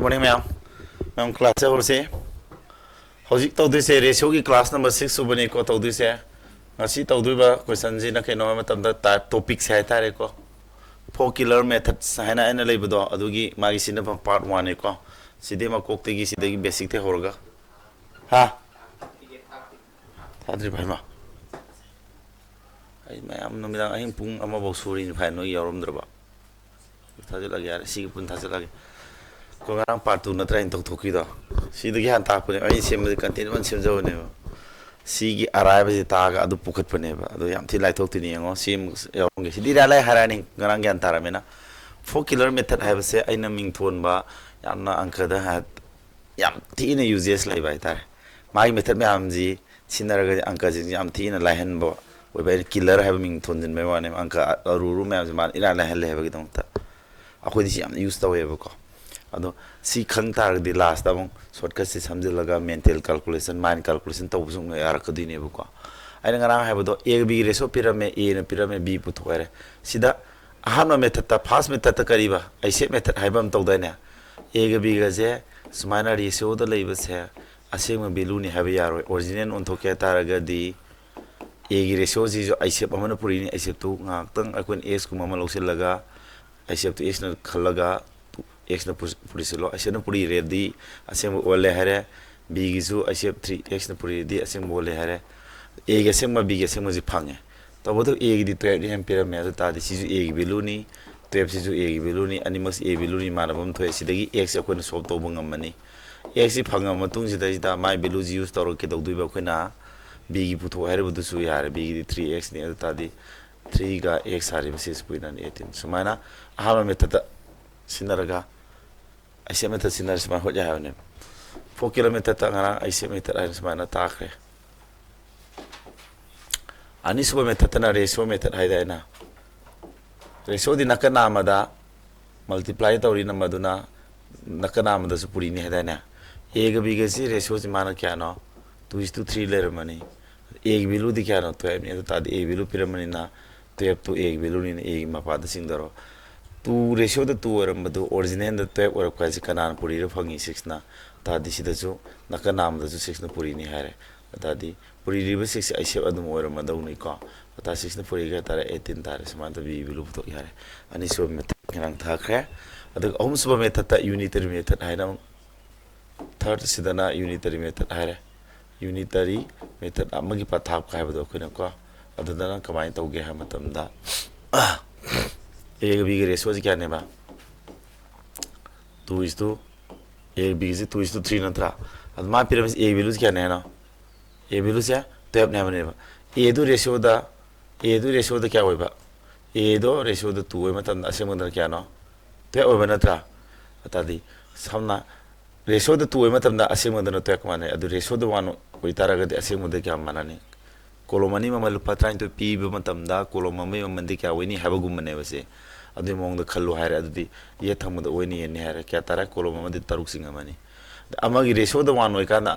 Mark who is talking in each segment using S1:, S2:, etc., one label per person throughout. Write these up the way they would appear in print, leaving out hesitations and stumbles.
S1: morning, ma'am. Ma'am, class hour se. Hojik tau du se ratio ki class number 6 subani ko tau du se. Ngasi tau du ba question ji na ke no matam da topic se ta re ko. 4 killer method haina ana lei bodo adugi magi sin part 1 e ko. Side ma kok te gi side gi basic te horga. Ha. Tadri bhai ma. Ai mai am no midang ahing pung ama bo suri ni phai no yarom dra ba. Thajal ag yar si pun thajal ag. Ko ngarang part 2 na train tok thoki da. Si de gi han ta pune ai sem de content man sem jo ne ba. Si gi arrive ji ta ga adu pukhat pune ba. Adu yam thi lai thok ti ni ngo sim yarom ge si di ra lai harani ngarang gyan tara mena. 4 killer method have se aina ming thon ba yamna angka da hat yam thi ne uses lai bai tar. Mai method me am ji sinaraga angka ji yam thi na lai hen bo. We by killer have ming thon din me wa ne angka ru me am ji man ila lai hen le ba gi dong ta. Akoi di yam use ta we ba ko. Ado si khang tar di last da bong shortcut se samje laga mental calculation mind calculation to busung yar ka di ne ba ko. Ai ngarang have do a b ratio pyramid a na pyramid b pu thoire. Sida aham method ta first method ta kariba ai se method haibam to da ne a ga b ga je smaina ratio da leiba se asema value ni have yaro original on to ke taraga di a gi ratio ji jo ai se amana puri ni ai se tu ngak tang akon s ku mama losil laga ai se tu s na khalaga x na puri selo ai se na puri re di asema ole hare b gi ju ai se 3 x na puri di asema ole hare a ga sema b ga sema ji phange तब तो एक दी 12 ampere में तो तादि सिजु एक value नि 12 सिजु एक वैल्यू नि अनिमक्स ए वैल्यू नि मानबम थोय सिदगी x से कोन सॉल्व तो बंगमनी x सि फंगा मतुंग सिदा सिदा माय वैल्यू यूज तोर के दगदुइ बा खोना b gi पुथो हारे बदु सु यार b gi 3x नि तादि 3 ga x हारे बसिस पुइना 18 सुमाना हामा मेथड सिनरगा ऐसे मेथड सिनर समा हो जाय ने 4 किलोमीटर तक ngara ऐसे method I Sumana ताखरे Ani suba method na ratio method haida na ratio di nakana amada multiply tawri namaduna nakana amada su puri ni haida na a ga b ga si ratio si mana kya no 2:3 le ramani a value di kya no to ai ni ta di a value piramani na to to a value ni a ma pa da sing daro tu ratio da tu ram badu original da to or ka si kanan puri ro phangi 6 na ta di si da ju nakana amada su 6 na puri ni hare ta di puri riba 6 ai se adum or ma dau ni ko ta 6 na puri ga tara 18 tara samanta bi bilu to yare ani so me nang tha khre adu om so me ta unitary method hai na third sidana unitary method hai unitary method amagi pa thap kai bado khina ko adu dana kamai to ge ha matam da a b ga ratio ji kya ne ba 2 is to a b is 2 is to 3 na tra adu ma pyramid a value kya ne na a value से तो अपने अपने बा a दो ratio दा क्या होई बा a दो ratio दा 2 मतलब असे मंदर क्या नो तो होई बना त्रा अता दी सामना ratio दा 2 मतलब असे मंदर तो एक माने अदु ratio दा 1 होई तारा गदे असे मंदर क्या माना ने कोलोमनी में मलु पत्राइन तो p बे मतलब दा कोलोम में मंदि क्या होई नि हबगुम मने बसे अदु मोंग दा खल्लो हारे अदु दी ये थम दा होई नि ने हारे क्या तारा कोलोम में तरुक सिंग माने अमागी ratio दा 1 होई काना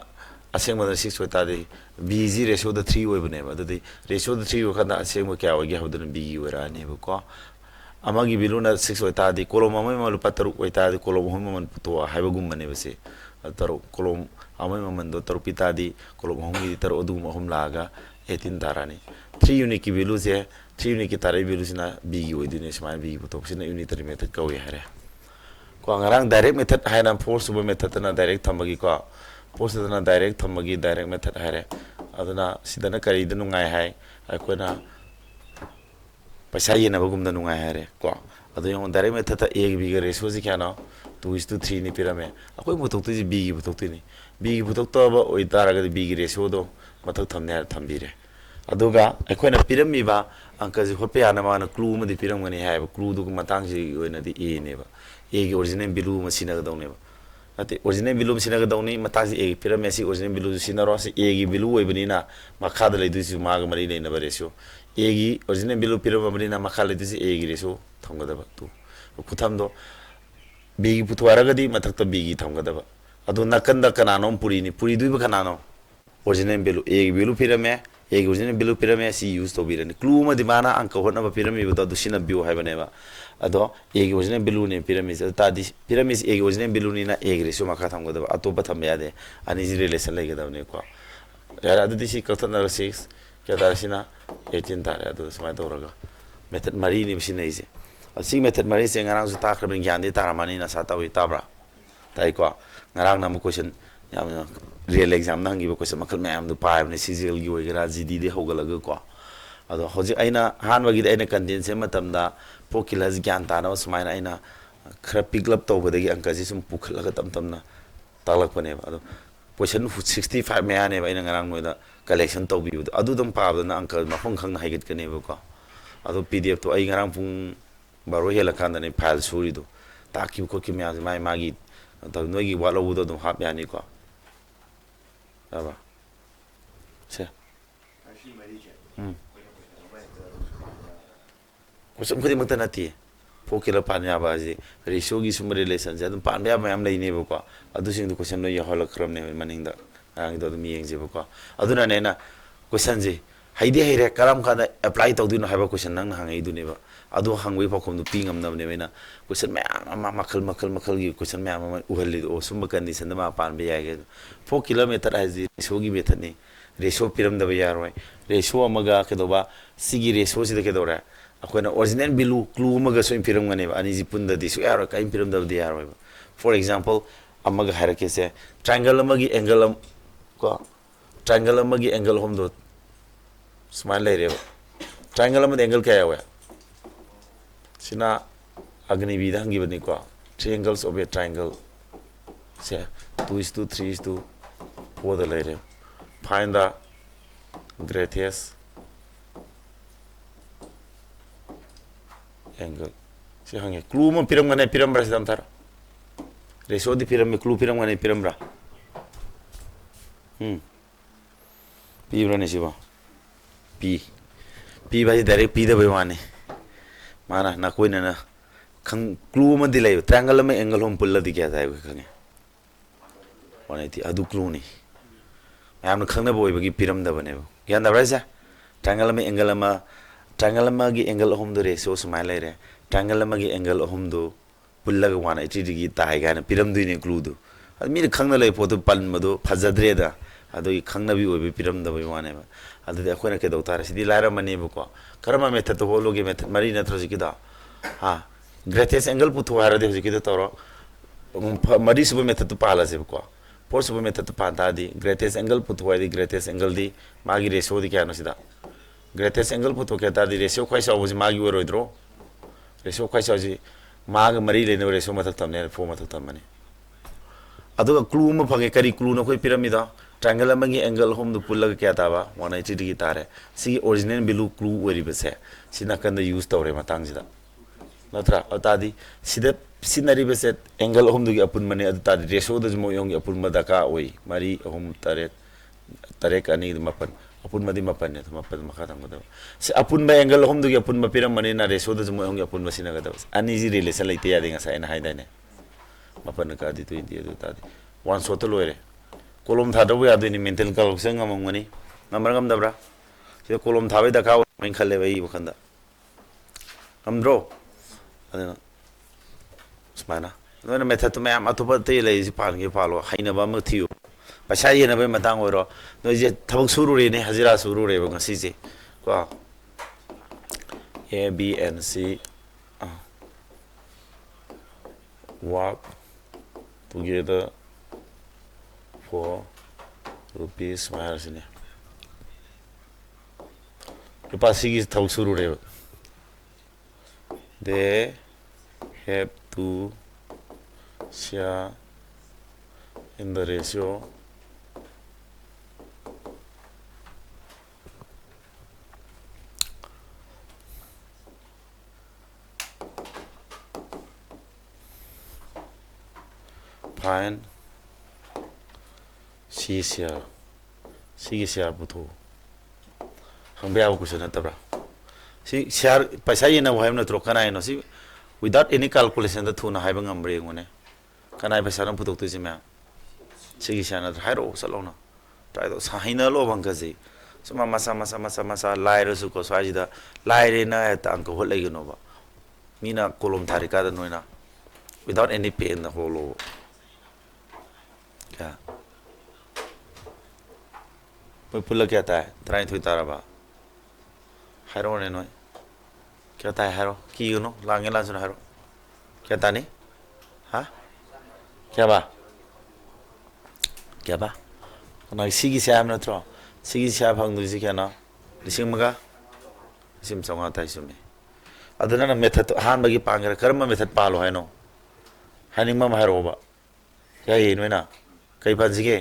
S1: aseng ma 6 होता दे bg ratio द 3 होय बने बा दे ratio द 3 होखना aseng क्या होय गे हबदन bg होरा ने बको अमागी बिलु ना 6 होता दे कोलम म म लुपा तरुक होता दे कोलम हम मन पुतो हाइबा गुम बने बसे तरो कोलम अमै म मन दो तरुक पिता दे कोलम हम गी तरो दु म हम लागा 18 तारा ने 3 यूनिट की बिलु से 3 यूनिट की तारे बिलु सिना bg होय दिने समा bg पुतो सिना unitary method का होय हरे को अंगरांग डायरेक्ट मेथड हाइना फोर्स सुब मेथड ना डायरेक्ट थमगी को पोस्ट ना डायरेक्ट थमगी डायरेक्ट मेथड हारे अदना सिदना करी द नुंगाय हाय अकोना पैसा ये ना बगुम द नुंगाय हारे को अदो yon डायरेक्ट मेथड एक बी के रेशियो से क्या ना 2:3 नि पिरामे अकोय मुतोक तो बी की मुतोक तिनी बी की मुतोक तो अब ओइ तारागा बी की रेशियो दो मथक थमने हार थमबिरे अदोगा अकोना पिरामी बा अंक जे होपे आना माना क्लू मदि पिरामगनी हाय क्लू दु मतंग जे ओइना दि ए ने बा ए की ओरिजिनल बिलु मसिना ग दौने बा अते ओरिजिनल बिलु मसिना ग दौनी मताजी ए पिरामे सी ओरिजिनल बिलु सिना रो से ए की बिलु ओइबनिना मखा द लेदुसि माग मरि लेना बा रेशियो ए की ओरिजिनल बिलु पिरामबनिना मखा लेदुसि ए की रेशियो थमगदबा तु कुथमदो बी की पुथवारगदी मथक तो बी की थमगदबा अदो नकंद कनानो पुरीनी पुरी दुइबा कनानो ओरिजिनल बिलु ए की बिलु पिरामे एक ओरिजिनल बिलु पिरामे सी यूज तो बिरनी क्लू म दिमाना अंक होना बा पिरामे बतो दुसिना बिउ हाइबनेबा ꯑꯗꯣ ꯑꯦꯒꯤ ꯑꯣꯔꯤꯖꯤꯅꯦꯜ ꯚꯦꯂꯨꯅꯦ ꯄꯤꯔꯝꯃꯤꯁꯦ ꯑꯗꯨ ꯇꯥꯔꯗꯤ ꯄꯤꯔꯝꯃꯤꯁꯦ ꯑꯦꯒꯤ ꯑꯣꯔꯤꯖꯤꯅꯦꯜ ꯚꯦꯂꯨꯅꯤꯅ ꯑꯦꯒꯤ ꯔꯦꯁꯤꯌꯣ ꯃꯈꯥ ꯊꯝꯒꯗꯕ ꯑꯇꯣꯞꯄ ꯊꯝꯕ ꯌꯥꯗꯦ ꯑꯅꯤꯁꯤ ꯔꯤꯂꯦꯁꯟ ꯂꯩꯒꯗꯕꯅꯤꯀꯣ ꯌꯥꯔꯦ ꯑꯗꯨꯗꯤ ꯁꯤ ꯀꯛꯊꯠꯅꯔꯒ 6 ꯀꯌꯥ ꯇꯥꯔꯦ ꯁꯤꯅ 18 ꯇꯥꯔꯦ ꯑꯗꯨ ꯁꯨꯃꯥꯏꯅ ꯇꯧꯔꯒ ꯃꯦꯊꯠ ꯃꯔꯤꯅꯦꯕ ꯁꯤꯖꯤꯟꯅꯩꯁꯦ ꯁꯤ ꯃꯦꯊꯠ ꯃꯔꯤꯁꯦ ꯉꯔꯥꯡꯁꯨ ꯇꯥꯈ꯭ꯔꯕꯅꯤ ꯒ꯭ꯌꯥꯟꯗꯤ ꯇꯥꯔꯝꯃꯅꯤ ꯅꯁꯥ ꯇꯧꯏ ꯇꯥꯕ꯭ꯔꯥ ꯇꯥꯏꯀꯣ ꯉꯔꯥꯡꯅ ꯑꯃꯨꯛ ꯀꯣꯏꯁꯟ ꯌꯥꯝꯅ ꯔꯤꯌꯦꯜ ꯑꯦꯛꯖꯥꯝꯗ ꯍꯪꯈꯤꯕ ꯀꯣꯏꯁꯟ ꯃꯈꯜ ꯃꯌꯥꯝꯗꯣ ꯄꯥꯏꯕꯅꯦ ꯁꯤꯖꯤꯑꯦꯜꯒꯤ ꯑꯣꯏꯒꯦꯔꯥ ꯖꯤꯗꯤꯗꯤ ꯍꯧꯒꯠꯂꯒꯀꯣ ꯑꯗꯣ ꯍꯧꯖꯤꯛ ꯑꯩꯅ ꯑꯍꯥꯟꯕꯒꯤꯗꯤ ꯑꯩꯅ ꯀꯟꯇꯦꯟ ꯁꯦꯝꯕ ꯃꯇꯝꯗ ꯄꯣꯛꯀꯤꯂꯁ ꯒ꯭ꯌꯥꯟ ꯇꯥꯅꯕ ꯁꯨꯃꯥꯏꯅ ꯑꯩꯅ ꯈꯔ ꯄꯤꯛꯂꯞ ꯇꯧꯕꯗꯒꯤ ꯑꯪꯀꯁꯤ ꯁꯨꯝ ꯄꯨꯈꯠꯂꯒ ꯇꯞ ꯇꯞꯅ ꯇꯥꯛꯂꯛꯄꯅꯦꯕ ꯑꯗꯣ ꯀꯣꯏꯁꯟ 65 ꯃꯌꯥꯅꯦꯕ ꯑꯩꯅ ꯉꯔꯥꯡ ꯅꯣꯏꯗ ꯀꯂꯦꯛꯁꯟ ꯇꯧꯕꯤꯕꯗꯣ ꯑꯗꯨꯗꯪ ꯄꯥꯕꯗꯅ ꯑꯪꯀ ꯃꯐꯝ ꯈꯪꯅ ꯍꯩꯒꯠꯀꯅꯦꯕꯀꯣ ꯑꯗꯣ ꯄꯤ ꯗꯤ ꯑꯦꯐꯇꯣ ꯑꯩ ꯉꯔꯥꯡ ꯄꯨꯡ 12 ꯍꯦꯜꯂꯀꯥꯟꯗꯅꯦ ꯐꯥꯏꯜ ꯁꯨꯔꯤꯗꯣ ꯇꯥꯛꯈꯤꯕ ꯈꯣꯠꯈꯤꯕ ꯃꯌꯥꯝꯁꯦ ꯃꯥꯒꯤ ꯅꯣꯏꯒꯤ ꯋꯥꯠꯍꯧꯕꯗꯣ ꯑꯗꯨꯝ ꯍꯥꯞ ꯌꯥꯅꯤꯀꯣ ꯌꯥꯕ꯭ꯔꯥ ꯁꯦ ꯀꯣꯏꯁꯟ ꯈꯨꯗꯤꯡꯃꯛꯇ ꯅꯠꯇꯦ ꯄꯣꯛꯀꯤꯂ ꯄꯥꯟ ꯌꯥꯕ ꯍꯥꯏꯁꯦ ꯔꯦꯁꯤꯌꯣꯒꯤ ꯁꯨꯝꯕ ꯔꯤꯂꯦꯁꯟꯁꯦ ꯑꯗꯨꯝ ꯄꯥꯟꯕ ꯌꯥꯕ ꯃꯌꯥꯝ ꯂꯩꯅꯦꯕꯀꯣ ꯑꯗꯨꯁꯤꯡꯗꯣ ꯀꯣꯏꯁꯟ ꯂꯣꯏ ꯌꯥꯎꯍꯜꯂꯛꯈ꯭ꯔꯕꯅꯦꯕ ꯃꯅꯤꯡꯗ ꯉꯔꯥꯡꯒꯤꯗꯣ ꯑꯗꯨꯝ ꯌꯦꯡꯁꯦꯕꯀꯣ ꯑꯗꯨꯅꯅꯦ ꯑꯩꯅ ꯀꯣꯏꯁꯟꯁꯦ ꯍꯩꯗꯤ ꯍꯩꯔꯦ ꯀꯔꯝ ꯀꯥꯟꯗ ꯑꯦꯄ꯭ꯂꯥꯏ ꯇꯧꯗꯣꯏꯅꯣ ꯍꯥꯏꯕ ꯀꯣꯏꯁꯟ ꯅꯪꯅ ꯍꯪꯉꯛꯏꯗꯨꯅꯦꯕ ꯑꯗꯣ ꯍꯪꯕꯒꯤ ꯄꯥꯎꯈꯨꯝꯗꯣ ꯄꯤ ꯉꯝꯅꯕꯅꯦꯕ ꯑꯩꯅ ꯀꯣꯏꯁꯟ ꯃꯌꯥꯝ ꯑꯃ ꯃꯈꯜꯒꯤ ꯀꯣꯏꯁꯟ ꯃꯌꯥꯝ ꯑꯃ ꯎꯍꯜꯂꯤꯗꯣ ꯑꯣ ꯁꯨꯝꯕ ꯀꯟꯗꯤꯁꯟꯗ ꯃꯥ ꯄꯥꯟꯕ ꯌꯥꯏ ꯄꯣꯛꯀꯤꯂ ꯃꯦꯊꯠ ꯍꯥꯏꯁꯤ ꯔꯦꯁꯤꯌꯣꯒꯤ ꯃꯦꯊꯠꯅꯤ ꯔꯦꯁꯤꯌꯣ ꯄꯤꯔꯝꯗꯕ ꯌꯥꯔꯣꯏ ꯔꯦꯁꯤꯌꯣ ꯑꯃꯒ ꯀꯩꯗꯧꯕ ꯁꯤꯒꯤ ꯔꯦꯁꯤꯌꯣꯁꯤꯗ ꯀꯩꯗꯧꯔꯦ ꯑꯩꯈꯣꯏꯅ ꯑꯣꯔꯤꯖꯤꯅꯦꯜ ꯚꯦꯂꯨ ꯀ꯭ꯂꯨ ꯑꯃꯒ ꯁꯣꯏꯅ ꯄꯤꯔꯝꯒꯅꯦꯕ ꯑꯅꯤꯁꯤ ꯄꯨꯟꯗꯗꯤ ꯁꯨꯡꯌꯥ ꯌꯥꯔꯣꯏ ꯀꯔꯤꯝ ꯄꯤꯔꯝꯗꯕꯗꯤ ꯌꯥꯔꯣꯏꯕ ꯐꯣꯔ ꯑꯦꯛꯖꯥꯝꯄꯜ ꯑꯃꯒ ꯍꯥꯏꯔꯛꯀꯦꯁꯦ ꯇ꯭ꯔꯥꯏꯡꯒꯜ ꯑꯃꯒꯤ ꯑꯦꯡꯒꯜ ꯀꯣ ꯇ꯭ꯔꯥꯏꯡꯒꯜ ꯑꯃꯒꯤ ꯑꯦꯡꯒꯜ ꯑꯍꯨꯝꯗꯣ ꯁꯨꯃꯥꯏꯅ ꯂꯩꯔꯦꯕ ꯇ꯭ꯔꯥꯏꯡꯒꯜ ꯑꯃꯗ ꯑꯦꯡꯒꯜ ꯀꯌꯥ ꯌꯥꯎꯋꯦ ꯁꯤꯅ ꯑꯒꯅꯤꯕꯤꯗ ꯍꯪꯈꯤꯕꯅꯤꯀꯣ 3 angles of a triangle ꯁꯦ 2:3:4ꯗ ꯂꯩꯔꯦ find the greatest angle ꯁꯤ ꯍꯪꯉꯦ ꯀ꯭ꯂꯨ ꯑꯃ ꯄꯤꯔꯝꯒꯅꯤ ꯄꯤꯔꯝꯕ꯭ꯔꯥ ꯁꯤꯗ ꯑꯝꯇ ꯔꯦꯁꯤꯌꯣꯗꯤ ꯄꯤꯔꯝꯃꯤ ꯀ꯭ꯂꯨ ꯄꯤꯔꯝꯒꯅꯤ ꯄꯤꯔꯝꯕ꯭ꯔꯥ ꯄꯤꯕ꯭ꯔꯥꯅꯦ ꯁꯤꯕꯣ ꯄꯤꯕ ꯍꯥꯏꯁꯤ ꯗꯥꯏꯔꯦꯛ ꯄꯤꯗꯕꯩ ꯋꯥꯅꯤ ꯃꯥꯅ ꯅꯥꯀꯣꯏꯅꯅ ꯀ꯭ꯂꯨ ꯑꯃꯗꯤ ꯂꯩꯕ ꯇ꯭ꯔꯥꯏꯡꯒꯜ ꯑꯃ ꯑꯦꯡꯒꯜ ꯑꯃ ꯄꯨꯜꯂꯗꯤ ꯀꯌꯥ ꯇꯥꯏ ꯑꯩꯈꯣꯏ ꯈꯪꯉꯦ 180 ꯑꯗꯨ ꯀ꯭ꯂꯨꯅꯤ ꯃꯌꯥꯝꯅ ꯈꯪꯅꯕ ꯑꯣꯏꯕꯒꯤ ꯄꯤꯔꯝꯗꯕꯅꯦꯕ ꯒ꯭ꯌꯥꯟ ꯇꯥꯕ꯭ꯔꯥ ꯍꯥꯏꯁꯦ ꯇ꯭ꯔꯥꯏꯡꯒꯜ ꯑꯃꯒꯤ ꯑꯦꯡꯒꯜ ꯑꯍꯨꯝꯗꯣ ꯔꯦꯁꯤꯌꯣ ꯁꯨꯃꯥꯏꯅ ꯂꯩꯔꯦ ꯇ꯭ꯔꯥꯏꯡꯒꯜ ꯑꯃꯒꯤ ꯑꯦꯡꯒꯜ ꯑꯍꯨꯝꯗꯣ ꯄꯨꯜꯂꯒ 180 ꯗꯤꯒ꯭ꯔꯤ ꯇꯥꯏ ꯀꯥꯏꯅ ꯄꯤꯔꯝꯗꯣꯏꯅꯦ ꯀ꯭ꯂꯨꯗꯣ ꯑꯗꯨ ꯃꯤꯅ ꯈꯪꯅ ꯂꯩꯕ ꯄꯣꯠꯇꯣ ꯄꯟꯕꯗꯣ ꯐꯖꯗ꯭ꯔꯦꯗ ꯑꯗꯨꯒꯤ ꯈꯪꯅꯕꯤ ꯑꯣꯏꯕꯒꯤ ꯄꯤꯔꯝꯗꯕꯩ ꯋꯥꯅꯦꯕ ꯑꯗꯨꯗꯤ ꯑꯩꯈꯣꯏꯅ ꯀꯩꯗꯧ ꯇꯥꯔꯦ ꯁꯤꯗꯤ ꯂꯥꯏꯔꯝꯃꯅꯦꯕꯀꯣ ꯀꯔꯝꯕ ꯃꯦꯊꯠꯇ ꯍꯣꯠꯂꯨꯒꯦ ꯃꯦꯊꯠ ꯃꯔꯤ ꯅꯠꯇ꯭ꯔꯣ ꯍꯧꯖꯤꯛꯀꯤꯗꯣ ꯒ꯭ꯔꯦꯇꯦꯁ ꯑꯦꯡꯒꯜ ꯄꯨꯊꯣꯛ ꯍꯥꯏꯔꯗꯤ ꯍꯧꯖꯤꯛꯀꯤꯗꯣ ꯇꯧꯔꯣ ꯃꯔꯤꯁꯨꯕ ꯃꯦꯊꯠꯇꯨ ꯄꯥꯜꯂꯁꯦꯕꯀꯣ ꯐꯣꯔꯁꯨꯕ ꯃꯦꯊꯠꯇꯨ ꯄꯥꯟ ꯇꯥꯔꯗꯤ ꯒ꯭ꯔꯦꯇꯦꯁ ꯑꯦꯡꯒꯜ ꯄꯨꯊꯣꯛ ꯍꯥꯏꯔꯗꯤ ꯒ꯭ꯔꯦꯇꯦꯁ ꯑꯦꯡꯒꯜꯗꯤ ꯃꯥꯒꯤ ꯔꯦꯁꯤꯌꯣꯗꯤ ꯀꯌꯥꯅꯣ ꯁꯤꯗ ꯒ꯭ꯔꯦꯇꯦꯁ ꯑꯦꯡꯒꯜ ꯄꯨꯊꯣꯛꯀꯦ ꯍꯥꯏ ꯇꯥꯔꯗꯤ ꯔꯦꯁꯤꯌꯣ ꯈ꯭ꯋꯥꯏ ꯆꯥꯎꯕꯁꯤ ꯃꯥꯒꯤ ꯑꯣꯏꯔꯣꯏꯗ꯭ꯔꯣ ꯔꯦꯁꯤꯌꯣ ꯈ꯭ꯋꯥꯏ ꯆꯥꯎꯕꯁꯤ ꯃꯥꯒ ꯃꯔꯤ ꯂꯩꯅꯕ ꯔꯦꯁꯤꯌꯣ ꯃꯊꯛ ꯊꯝꯅꯤ 4 ꯃꯊꯛ ꯊꯝꯕꯅꯤ ꯑꯗꯨꯒ ꯀ꯭ꯂꯨ ꯑꯃ ꯐꯪꯉꯦ ꯀꯔꯤ ꯀ꯭ꯂꯨꯅꯣ ꯑꯩꯈꯣꯏ ꯄꯤꯔꯝꯃꯤꯗꯣ ꯇ꯭ꯔꯥꯏꯡꯒꯜ ꯑꯃꯒꯤ ꯑꯦꯡꯒꯜ ꯑꯍꯨꯝꯗꯨ ꯄꯨꯜꯂꯒ ꯀꯌꯥ ꯇꯥꯕ 180 ꯗꯤꯒ꯭ꯔꯤ ꯇꯥꯔꯦ ꯁꯤꯒꯤ ꯑꯣꯔꯤꯖꯤꯅꯦꯜ ꯚꯦꯂꯨ ꯀ꯭ꯂꯨ ꯑꯣꯏꯔꯤꯕꯁꯦ ꯁꯤ ꯅꯥꯀꯟꯗ ꯌꯨꯁ ꯇꯧꯔꯦ ꯃꯇꯥꯡꯁꯤꯗ ꯅꯠꯇ꯭ꯔꯥ ꯑꯗꯨ ꯇꯥꯔꯗꯤ ꯁꯤꯗ ꯁꯤꯖꯤꯟꯅꯔꯤꯕꯁꯦ ꯑꯦꯡꯒꯜ ꯑꯍꯨꯝꯗꯨꯒꯤ ꯑꯄꯨꯟꯕꯅꯦ ꯑꯗꯨ ꯇꯥꯔꯗꯤ ꯔꯦꯁꯤꯌꯣꯗꯁꯨ ꯃꯑꯣꯡꯒꯤ ꯑꯄꯨꯟꯕ ꯗꯔꯀꯥꯔ ꯑꯣꯏ 2 3 8 2 9 ꯑꯄꯨꯟꯕꯗꯤ 7ꯅꯦ ꯑꯗꯨ 7 ꯃꯈꯥ ꯊꯝꯒꯗꯕ ꯁꯤ ꯑꯄꯨꯟꯕ ꯑꯦꯡꯒꯜ ꯑꯍꯨꯝꯗꯨꯒꯤ ꯑꯄꯨꯟꯕ ꯄꯤꯔꯝꯕꯅꯤꯅ ꯔꯦꯁꯤꯌꯣꯗꯁꯨ ꯃꯑꯣꯡꯒꯤ ꯑꯄꯨꯟꯕ ꯁꯤꯟꯅꯒꯗꯕ ꯑꯅꯤꯁꯤ ꯔꯤꯂꯦꯁꯟ ꯂꯩꯇꯦ ꯌꯥꯗꯦ ꯉꯁꯥꯏ ꯑꯩꯅ ꯍꯥꯏꯗꯥꯏꯅꯦ 7ꯅ ꯀꯥꯗꯤ 20 ꯑꯗꯨ ꯇꯥꯔꯗꯤ ꯋꯥꯟ ꯁꯣꯠꯇ ꯂꯣꯏꯔꯦ ꯀꯣꯂꯣꯝ ꯊꯥꯗꯧꯕ ꯌꯥꯗꯣꯏꯅꯤ ꯃꯦꯟꯇꯦꯜ ꯀꯥꯜꯀꯨꯂꯦꯁꯟ ꯉꯝꯃꯝꯒꯅꯤ ꯉꯝꯕ꯭ꯔꯥ ꯉꯝꯗꯕ꯭ꯔꯥ ꯁꯤꯗ ꯀꯣꯂꯣꯝ ꯊꯥꯕꯩ ꯗꯔꯀꯥꯔ ꯑꯣꯏꯅ ꯈꯜꯂꯦꯕ ꯑꯩꯒꯤ ꯋꯥꯈꯟꯗ ꯉꯝꯗ꯭ꯔꯣ ꯑꯗꯨꯅ ꯁꯨꯃꯥꯏꯅ ꯅꯣꯏꯅ ꯃꯦꯊꯠꯇꯨ ꯃꯌꯥꯝ ꯑꯇꯣꯞꯄ ꯑꯇꯩ ꯂꯩꯔꯤꯁꯤ ꯄꯥꯟꯒꯦ ꯄꯥꯜꯂꯣ ꯍꯩꯅꯕ ꯑꯃ ꯊꯤꯌꯨ ꯄꯩꯁꯥ ꯌꯦꯟꯅꯕꯒꯤ ꯃꯇꯥꯡ ꯑꯣꯏꯔꯣ ꯅꯣꯏꯁꯦ ꯊꯕꯛ ꯁꯨꯔꯨꯔꯦꯅꯦ ꯍꯖꯤꯔꯥ ꯁꯨꯔꯨꯔꯦꯕ ꯉꯁꯤꯁꯦ ꯀꯣ A B and C work together for rupees ꯁꯨꯃꯥꯏꯅ ꯍꯥꯏꯔꯁꯤꯅꯦ ꯂꯨꯄꯥ ꯁꯤꯒꯤ ꯊꯕꯛ ꯁꯨꯔꯨꯔꯦꯕ they have to share in the ratio find C share 시기 share 부터 hangbe yabu question natabra si share paisa yena wa hamna tro kana ino si without any calculation da thuna haiba ngambre ngone kana paisa ram putok tu jima sigi share na hairo salona try do sahina lo bangkaji suma masa lai ro su ko swaji da lai re na ta anko hol legi no ba Meena kolam थारिका Nona without any pain the whole क्या पुल क्या था try थोड़ी तारा बा harrow ने नोए क्या था harrow की यू नो लांगे लांच ना हैरो क्या था नहीं हाँ क्या बा ना सिगी से हम ना तो सिगी से आप हंग दूसरी क्या ना रिसिंग मगा रिसिंग चंगा था इसमें अदना ना मेथड हान बगी पांगे कर्म मेथड पालो है नो हानिंग मा हैरो बा क्या ये नोए ना कई बार जिगे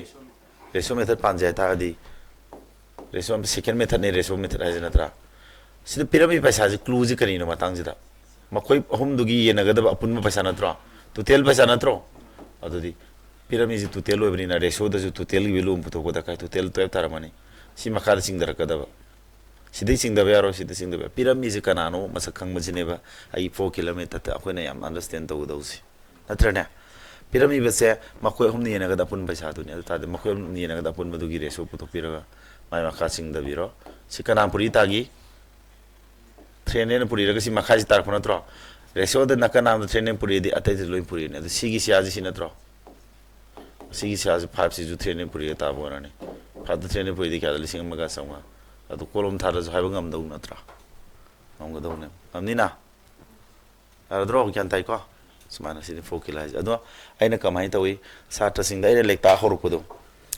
S1: रेशो मेथड पांच जाता है दी रेशो सेकेंड मेथड ने रेशो मेथड है जनत्रा सिर्फ पिरामिड पैसा जी क्लू जी करी नो मतंग जिदा मकोई हम दुगी ये नगद अपन में पैसा नत्रो तुतेल पैसा नत्रो अदुदी पिरामिड जी तुतेल होबनी ना रेशो द जो तुतेल की वैल्यू पुतो को दकाय तुतेल तो तारा मनी सी मखाद सिंग दरकदब सिदे सिंग दबे यारो सिदे सिंग दबे पिरामिड जी कनानो मसक खंग मजिनेबा आई 4 किलोमीटर त अखोने याम अंडरस्टैंड तो दउसी नत्रने पिरामिड बसे मकोई हम ने नगद अपन पैसा दुनी तादे मकोई ने नगद अपन मदुगी रेशो पुतो पिरगा माय मखा सिंग दबिरो सिकनापुरी तागी ट्रेन पुरी रगसी मखाजी तारख नत्रो रेशो द नकनाम ट्रेन पुरी दि अतै लोइ पुरी ने सिगी सियाजी सि नत्रो सिगी सियाज 5 सि जु ट्रेन पुरी ता बोराने फाद ट्रेन पुरी दि क्या लिसिंग मगा संगा अदु कोलम थार जो हाइबं गम दउ नत्रा नंग दउने हमनिना अद्रो क्यान ताइ को सुमाना सि फोकिलाइज अदो आइना कमाइ तवि सात्र सिंग दा लेक्ता होरपदो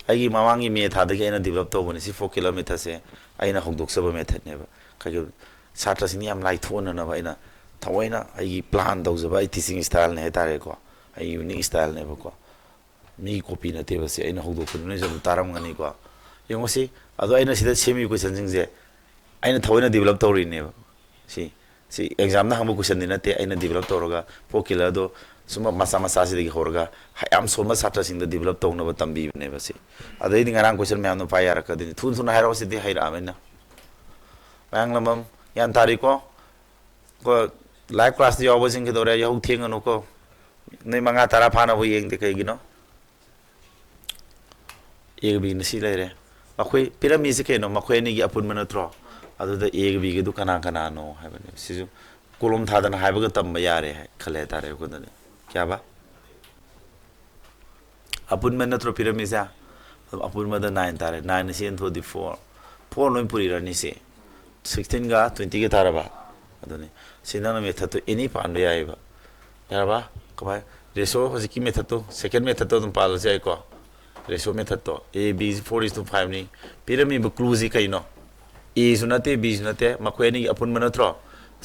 S1: आइगी मावांगी मे थादगे आइना डेभलप तौबने सि 4 किलोमीटर से आइना होगदोक्सब मेथड नेबा कागे सात्र सिंग याम लाइ थोननबा आइना थवैना आइगी प्लान दौजबा आइ टीचिंग स्टाइल ने हेतारे को आइ यूनिक स्टाइल नेबा को मी कॉपी नतेबा से आइना होगदोक्पने जब तारमगनी को यंगोसी अदो आइना सिदा सेमी क्वेश्चन सिंगजे आइना थवैना डेभलप तौरिनेबा सी एग्जाम ना हम क्वेश्चन दिनते आइना डेभलप तौरगा 4 किलो दो सुमा मसा मसा से दिखे होरगा हम सोमा सात्र सिंग डेभलप तौनबा तंबी नेबा से अदै दिन ngरang क्वेश्चन म्याम नो पाया रखदिन थुन थुन हाइरो सिदि हाइरामेना मैंग लमम यान तारिको को लाइव क्लास दि यावबो सिंग दौरे याव थेंगनो को नै मंगा तारा फाना बो येंग दे कैगिनो एक बि नसि लेरे मखोय पिरामिड से केनो मखोय नि गि अपुन मनत्रो अदुदा एक बि गि दु कना कना नो हाबने सिजु कोलम थादन हाबग तम यारे है खले तारे को दने क्या बा अपुन मनत्रो पिरामिड से अपुन मद 9 तारे 9 से थो दि 4 नो पुरी रनि से 16 गा 20 के तारा बा अदने सिना मेथड तो एनी पांडे आइबा याबा कबाय रेशो हजिकी मेथड तो सेकंड मेथड तो तुम पाल जाय को रेशो मेथड तो a b 4:5 नि पिरामिड क्लूजी कइनो a सुनते b सुनते मखोयनी अपुन मनत्रो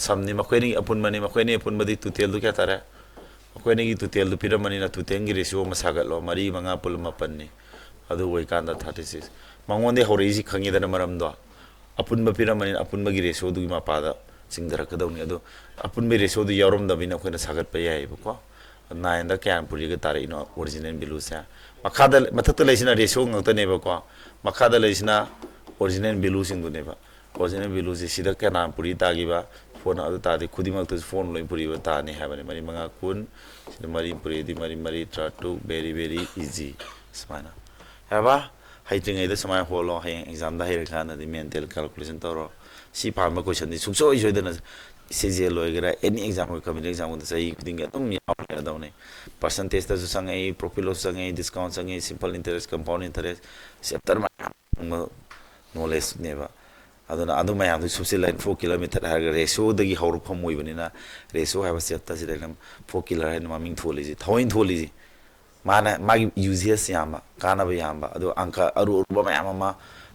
S1: समनि मखोयनी अपुन मनि मखोयनी अपुन मदि तुतेल दु क्या तारे मखोयनी की तुतेल दु पिरामनि ना तुतेंगी रेशो मसागलो मरी मंगा पुल मपन नि अदु वइ कांदा 36 मंगोंदे होरिजी खंगिदन मरम दो अपुन पिरामनि अपुन मगी रेशो दु मपादा सिंगदरकदौनी अदु अपुन बे रेशो दु यावरम दबिना खोना सागत पे याइबको 9 दा क्यान पुरी के तारे इनो ओरिजिनल वैल्यू से मखादा मथत लेसिना रेशो ngतनेबको मखादा लेसिना ओरिजिनल वैल्यू सिंगदुनेबा ओरिजिनल वैल्यू से सिदा केना पुरी तागिबा फोन अदु तादि खुदिमक तो फोन लोइ पुरी ताने हाबने मरि मंगा कुन सिदा मरि पुरी दि मरि ट्रा टू वेरी वेरी इजी स्माना याबा हाइटिंग द समय होलो हाय एग्जाम दा हाइर खाना दि मेंटल कैलकुलेशन तोरो सी फार्मा क्वेश्चन दि सुसो इजोइदना सीजे लोइगरा एनी एग्जाम को कमिटी एग्जाम को सही खुदिंग तुम याव दौने परसेंटेज ता संगे प्रोफिलो संगे डिस्काउंट संगे simple interest compound interest chapter knowledge नेबा अदुना अदु मयाम दु सुसे लाइन 4 किलोमीटर हार रेशो दगी हौर फम मोइबनिना रेशो हाबा चैप्टर से एकदम 4 किलो है ममिंग थोलिजी थोइन थोलिजी माना मागी यूजियस यामा काना बे यामा अदु अंका अरु अरुबा मयाम मा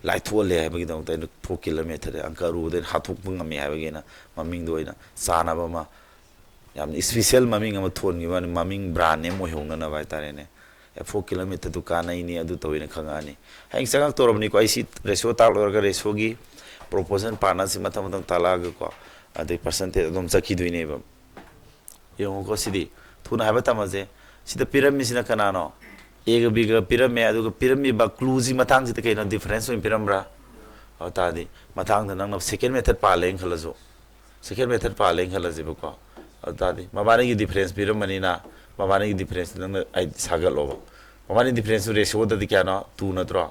S1: लाइथोले हाबगी दं ता 4 किलोमीटर अंका अरु दे हाथुक पुंग मे हाबगेना ममिंग दोइना सानाबा मा याम स्पेशल ममिंग अम थोनगी वन ममिंग ब्रांड नेम मोहोंगना ना बाय तारेने 4 किलोमीटर दु काना इनी अदु तोइना खंगानी हाइंग संग तोरबनी को आइसी ratio तालरगा रेशोगी proposal partner si matang talaga ko ade percentage dom saki duine ba yung ko sidi thuna haba tamaje sida pyramid sina kanano ega biga pyramid adu pyramid ba clue matang sida kaino difference in pyramid ra ata di matang da nang second method pa leng khalajo second method pa leng khalaje ba ko ata di mabane ki difference pyramid na mabane ki difference nang ai sagal lo mabane difference ratio da di kya no 2 na tro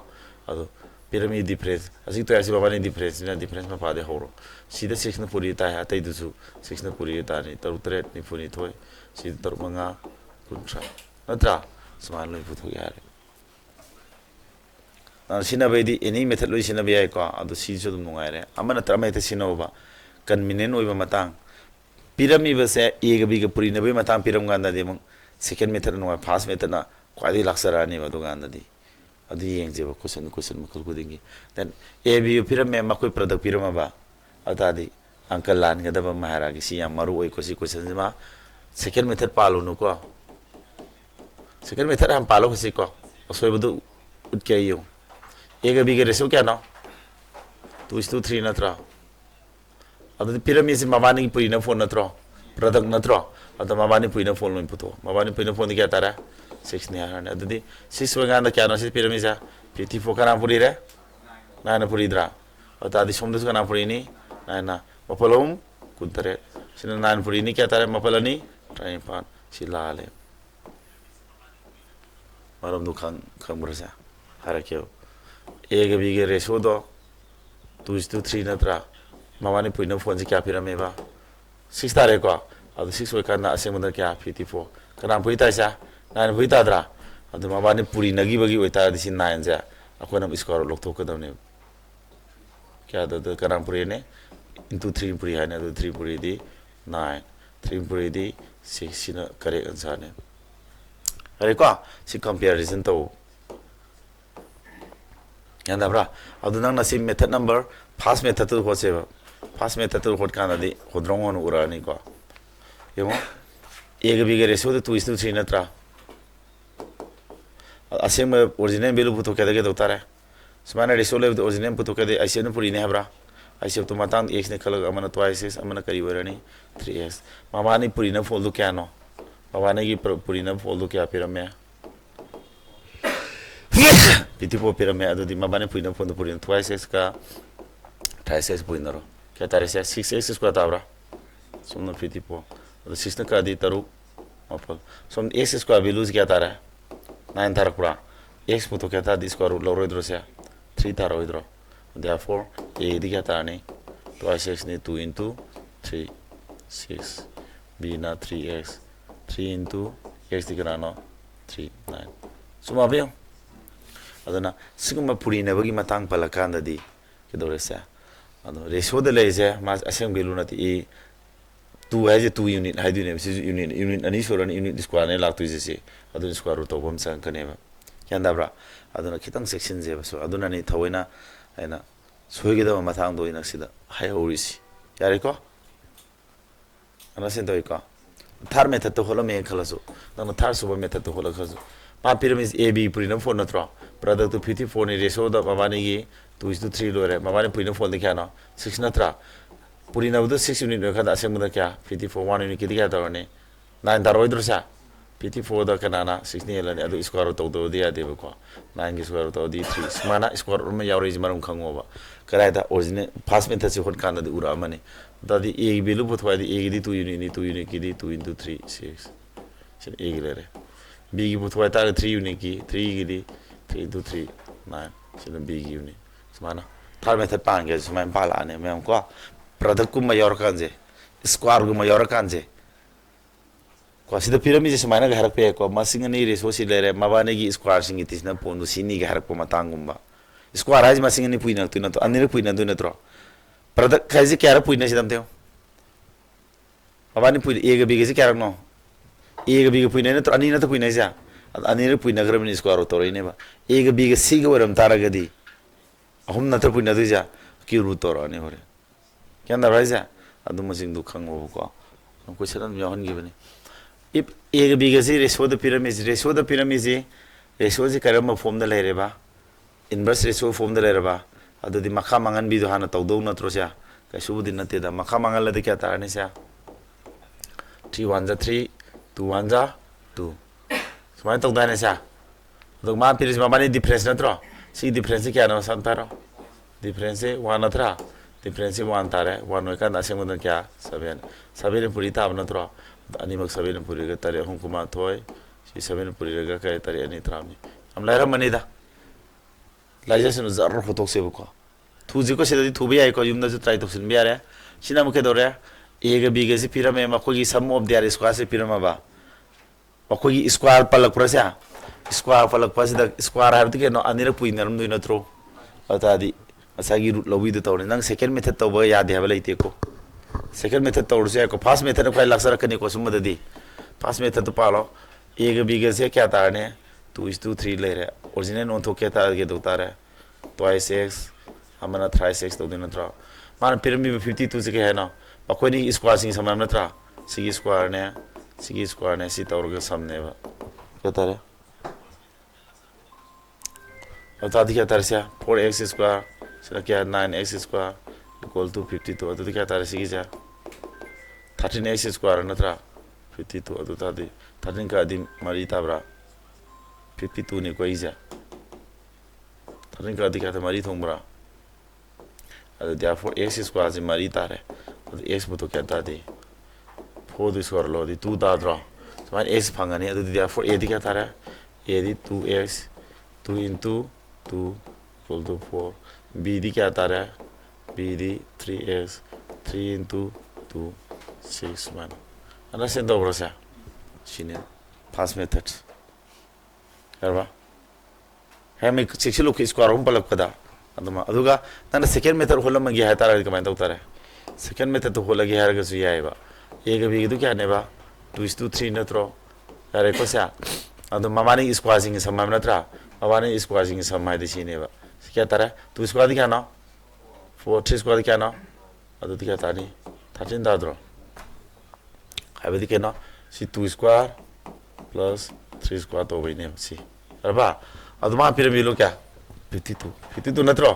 S1: adu pyramid difference asik to asi babani difference na difference ma pade horo sida 6 na puri ta ha tai dusu 6 na puri ta ni taru tret ni puri thoi sida taru manga kuntra natra sman loi putho yare sina bedi any method loi sina biai ko adu si so dum ngai re amana trama ite sino ba convenient oi ba matang pyramid ba se a ga b ga puri na be matang piram ganda de mong second method no first method na kwadi laksara ni ba do ganda di adu yeng je ba question makal ko dingi then a b piram me ma koi product piram ba adadi uncle lan ga da ba mahara gi si yam maru oi ko si question ma second method palo no ko second method am palo ko si ko osoi bu ut ke yo a ga b ga ratio kya no 2:3 na tra adu pyramid se mabani ki puri na phone na tra product na tra adu mabani puri na phone lo puto mabani puri na phone kya tara 6 ne ha na adu 6 wa ga kya no se pyramid sa 54 kana puri re na na puri dra adu adi somdu kana puri ni na mapalom kuntare sina 9 puri ni kya tara mapalani try pan silale maram du khang brasa harakyo a ga b ga ratio do 2:3 na tra mawani puina phone se kya phira me ba 6 tare ko adu 6 wa kana ase manda kya 54 kana pui ta sa 9 pui ta dra adu mawani puri nagi bagi oi ta disi 9 ja akona score lok to ka ne kya da kana puri ne into 3 puri ha ne adu 3 puri di 9 3 puri di 6 sina correct answer ne are ko si comparison to yanda bra adu nang na sim method number first method to ho se ba first method to hot kana di hodrong on ura ni ko yemo a ga b ga ratio de 2:3 na tra asem original value puto ke de tare smana ratio le original puto ke de aise no puri ne habra aise to matan x ne khala amana twice x amana kari warani 3x mamani puri na foldu kya no mamani ki puri na foldu kya pirame 54 pirame adu di mamani puri na foldu puri twice x ka twice x puri na ro kya tare se 6x square tabra somno 54 adu 6 na ka di taru mapal som x square value kya tara 9 tara pura x puto kya ta di square root lo ro idro se 3 tara idro therefore a di kya tara ni twice x ni 2 into 3 6 b na 3x 3 into x di kana no 3 9 suma be adana sigma puri na bagi matang palakanda di kedore se ado ratio de le je mas asem gelu na ti 2 has 2 unit haidu ne unit ani soran unit square ne lak tu je se ado square root of bom sang kane ba kyanda bra ado na kitang section je ba so ado na ni thawaina aina soige da mathang do ina sida hai orisi yare ko ana sen doi ko thar method to holo me khalaso na thar suba method to holo khaso pa pyramid a b puri na phone na tra product to 54 ni ratio da babani gi 2:3 lo re babani puri na phone de kya no 6 na tra puri na 6 unit no khada asem da kya 54 1 unit ki kya da ne 9 da roidro sa 54 da kana na 6 ni la ne adu square to do dia de ko 9 gi square to di 3 smana square root ma yawri marum khango ba kara da original first method se hot kana da ura mane da di a value puthwa di a gi di 2 unit ni 2 unit ki di 2 into 3 6 sin a gi le b gi puthwa ta 3 unit ki 3 gi di 3 into 3 9 sin b gi unit smana thar method pa nge smana pa la ne mem ko product ku ma yor kan je square ku ma yor kan je ko sida pyramid se mana ga harak pe ko masing ni ratio si le re mabane gi square sing itis na pondu sini ga harak po matangumba square aj masing ni puina tu na to anire puina du na tro product khaji kyara puina sidam teo mabane puina a ga b ga se kyara no a ga b ga puina na to ani na to puina ja anire puina gram ni square to ro ne ba a ga b ga si ga waram tara ga di ahum na to puina du ja ki ru to ro ne hore kyan da raisa adu masing du khang wo ko ko seran mi hon gi bane if a ga b ga se ratio the pyramid je ratio je karam form da le re ba inverse ratio form da le re ba adu di makha mangan bi do hana taw do na tro sia ka su din na te da makha mangan la de kya ta ne sia 3 1 जा 3 2 1 जा 2 smai taw da ne sia do ma pyramid ma bani difference na tro si difference kya na san ta ro difference 1 na tra difference 1 ta re 1 no ka na se mo kya 7 7 puri ta na tro ani mak 7 puri ga tare hum kuma thoi si 7 puri ga ka tare ani tram ni am la ra mani da लाइजेंस जर होटोक्सेबको थूजिको सिदि थूबे याइको युमदसु try तौसिनबे यारे सिना मुके दौरे ए ग B ग से पिरमे मखोगी सम of the square से पिरमबा मखोगी square पलक प्रसा square पलक पसिदा square हाबति के no अनिरक पुइनरम दुइ नत्रो अतादि असागी रूट लवी द तौरे नंग सेकंड मेथड तौबा यादे हाबा लेते को सेकंड मेथड तौरसे को फर्स्ट मेथड को लक्सर कने को सुमददी फर्स्ट मेथड तो पालो ए ग बी ग से क्या तारने 2:3 ले रे ओरिजिनल नोन तो क्या तार के दो तारे twice x हमना thrice x तो दिन नत्रा मान पिरामिड में 52 से क्या है ना अकोनी स्क्वायर सिंग समान नत्रा सिगी स्क्वायर ने सी तौर के सामने बा क्या तारे और तादी क्या तारे से 4x स्क्वायर से क्या 9x स्क्वायर इक्वल टू 52 तो क्या तारे सिगी जा 13x स्क्वायर नत्रा 52 तो तादी 13 का दिन मरी ताबरा 52 ने कोई जा 13 का दिखा था मरी थोंबरा अरे therefore x स्क्वायर से मरी तारे तो x बुतो क्या तादी 4 दिस स्क्वायर लो दी 2 ताद्रा तो मान x फंगने तो therefore a दिखा तारे a the 2x 2 into 2 equal to 4 b दी क्या तारे b the 3x 3 into 2 6 1 understand the process shine first method करवा है मैं सेक्शन लोग स्क्वायर रूम पलक पदा अदमा अदुगा नन सेकंड मेथड होला मगे है तारा कमेंट होता है सेकंड मेथड तो होला गे है गसु यायबा एक भी दु क्या नेबा 2:3 नत्रो अरे कोसा अदु ममानी स्क्वायर सिंग सम नत्रा ममानी स्क्वायर सिंग सम है दिसी नेबा क्या तारा 2 स्क्वायर क्या ना 4 3 स्क्वायर क्या ना अदु क्या तानी 13 दाद्रो है बदि के ना सी 2 स्क्वायर प्लस 3 स्क्वायर तो वही ने सी अरबा अदमा पिरामिड लो क्या 52 नत्रो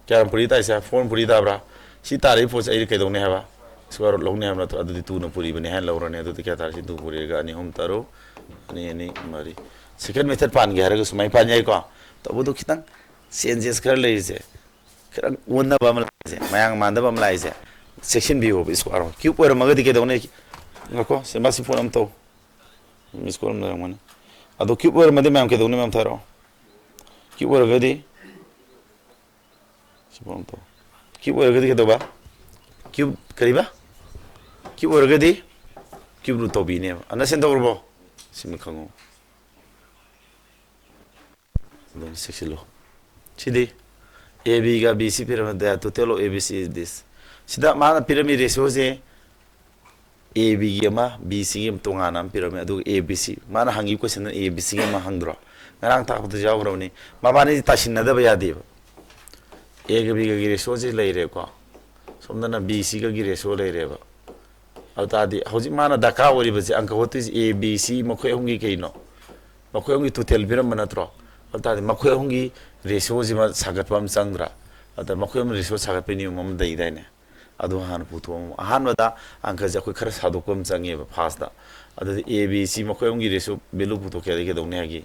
S1: क्या पुरी ताइसा फोन पुरी ताब्रा सी तारे फोस आई के दोने हवा स्क्वायर लोगने हम नत्रो अदि 2 न पुरी बने है लौरने अदि क्या तारे 2 पुरीगा अनि हम तारो अनि मरी सेकंड मेथड पान गया रे सुमाई पान जाई को तो वो तो खितंग चेंजेस कर ले से खरं वन्ना बम लाइसे मयांग मानदा बम लाइसे सेक्शन भी हो स्क्वायर क्यू पर मगदि के दोने ngako se masi phone am to miss call na man ado cube or made mam ke done mam tharo cube or gadi si phone to cube or gadi ke do ba cube kariba cube or gadi cube ru to bi ne ana sen to bo sim khango don section lo chidi ab ga bc pyramid da to telo abc is this sida mana pyramid ratio je A B gama B C gam tonga nam pyramid adu A B C mana hangi question A B C gam hangdro ngarang ta ko jaw rawni mabani tasin na da ba yadi A ga B ga gi ratio je lai re ko somna na B C ga gi ratio lai re ba autadi hoji mana daka ori ba je anka hotis A B C mokhoy hongi keino mokhoy hongi total biram manatro autadi mokhoy hongi ratio ji ma sagat pam sangdra ata mokhoy hongi ratio sagat pe ni mom dai dai ne अदो हान पुथो हान वदा अंक जे कोइ खर सादो कोम चंगे fast दा अदो A B C मखोयम गी रेशो वैल्यू पुथो के के दोने हागी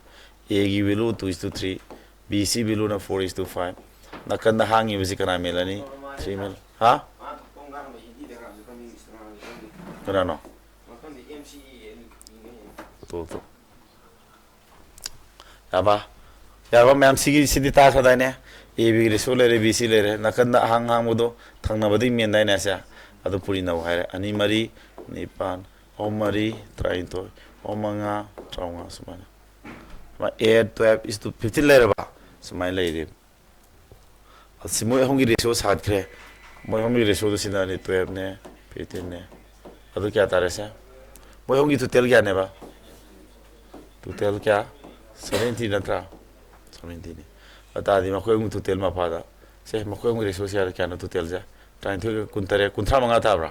S1: ए गी वैल्यू 2:3 बी सी वैल्यू ना 4:5 नकन दा हांगी बिसी कना मेलनी 3 मेल हा कना नो तो याबा मैम सिगी सिदी ता सदाने A B रेशो ले रे B C ले रे नकन हांग हांग मोदो थंगना बदि मेन दाइना से अदो पुरी नव हाय अनि मरी निपान ओम मरी ट्राइतो ओमंगा ट्राउंगा सुमाने मा 8 12 is to 15 ले रे बा सुमाय ले रे सिमोय होंगी रेशो साथ करे मोय होंगी रेशो तो सिना ने 12 ने 15 ने अदो क्या तारे से मोय होंगी तो तेल क्या ने बा तो तेल क्या 17 नत्रा 17 ने अतादी मखोय मु टोटल मा फादा से मखोय मु रेशो से क्या न टोटल जा टाइम थो कुंतरे कुंथरा मंगा ताब्रा